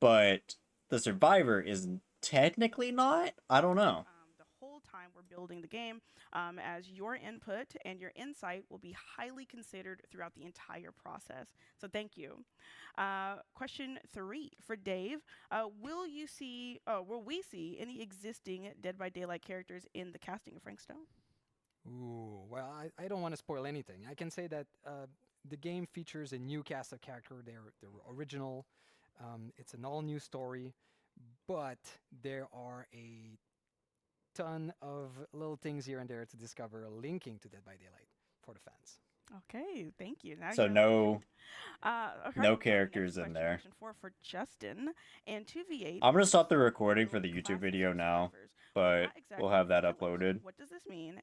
[SPEAKER 1] But the survivor is technically not? I don't know.
[SPEAKER 3] The whole time we're building the game, as your input and your insight will be highly considered throughout the entire process. So thank you. Question 3 for Dave: will we see any existing Dead by Daylight characters in the casting of Frank Stone?
[SPEAKER 12] Ooh, well, I don't want to spoil anything. I can say that the game features a new cast of character. They're original. It's an all-new story, but there are a ton of little things here and there to discover linking to Dead by Daylight for the fans.
[SPEAKER 3] Okay, thank you. Now
[SPEAKER 1] So
[SPEAKER 3] you
[SPEAKER 1] no,
[SPEAKER 3] okay,
[SPEAKER 1] no
[SPEAKER 3] next
[SPEAKER 1] characters in
[SPEAKER 3] question,
[SPEAKER 1] there.
[SPEAKER 3] Question 4 for Justin and 2v8.
[SPEAKER 1] I'm gonna stop the recording for the YouTube video now, but we'll have that uploaded.
[SPEAKER 3] What does this mean?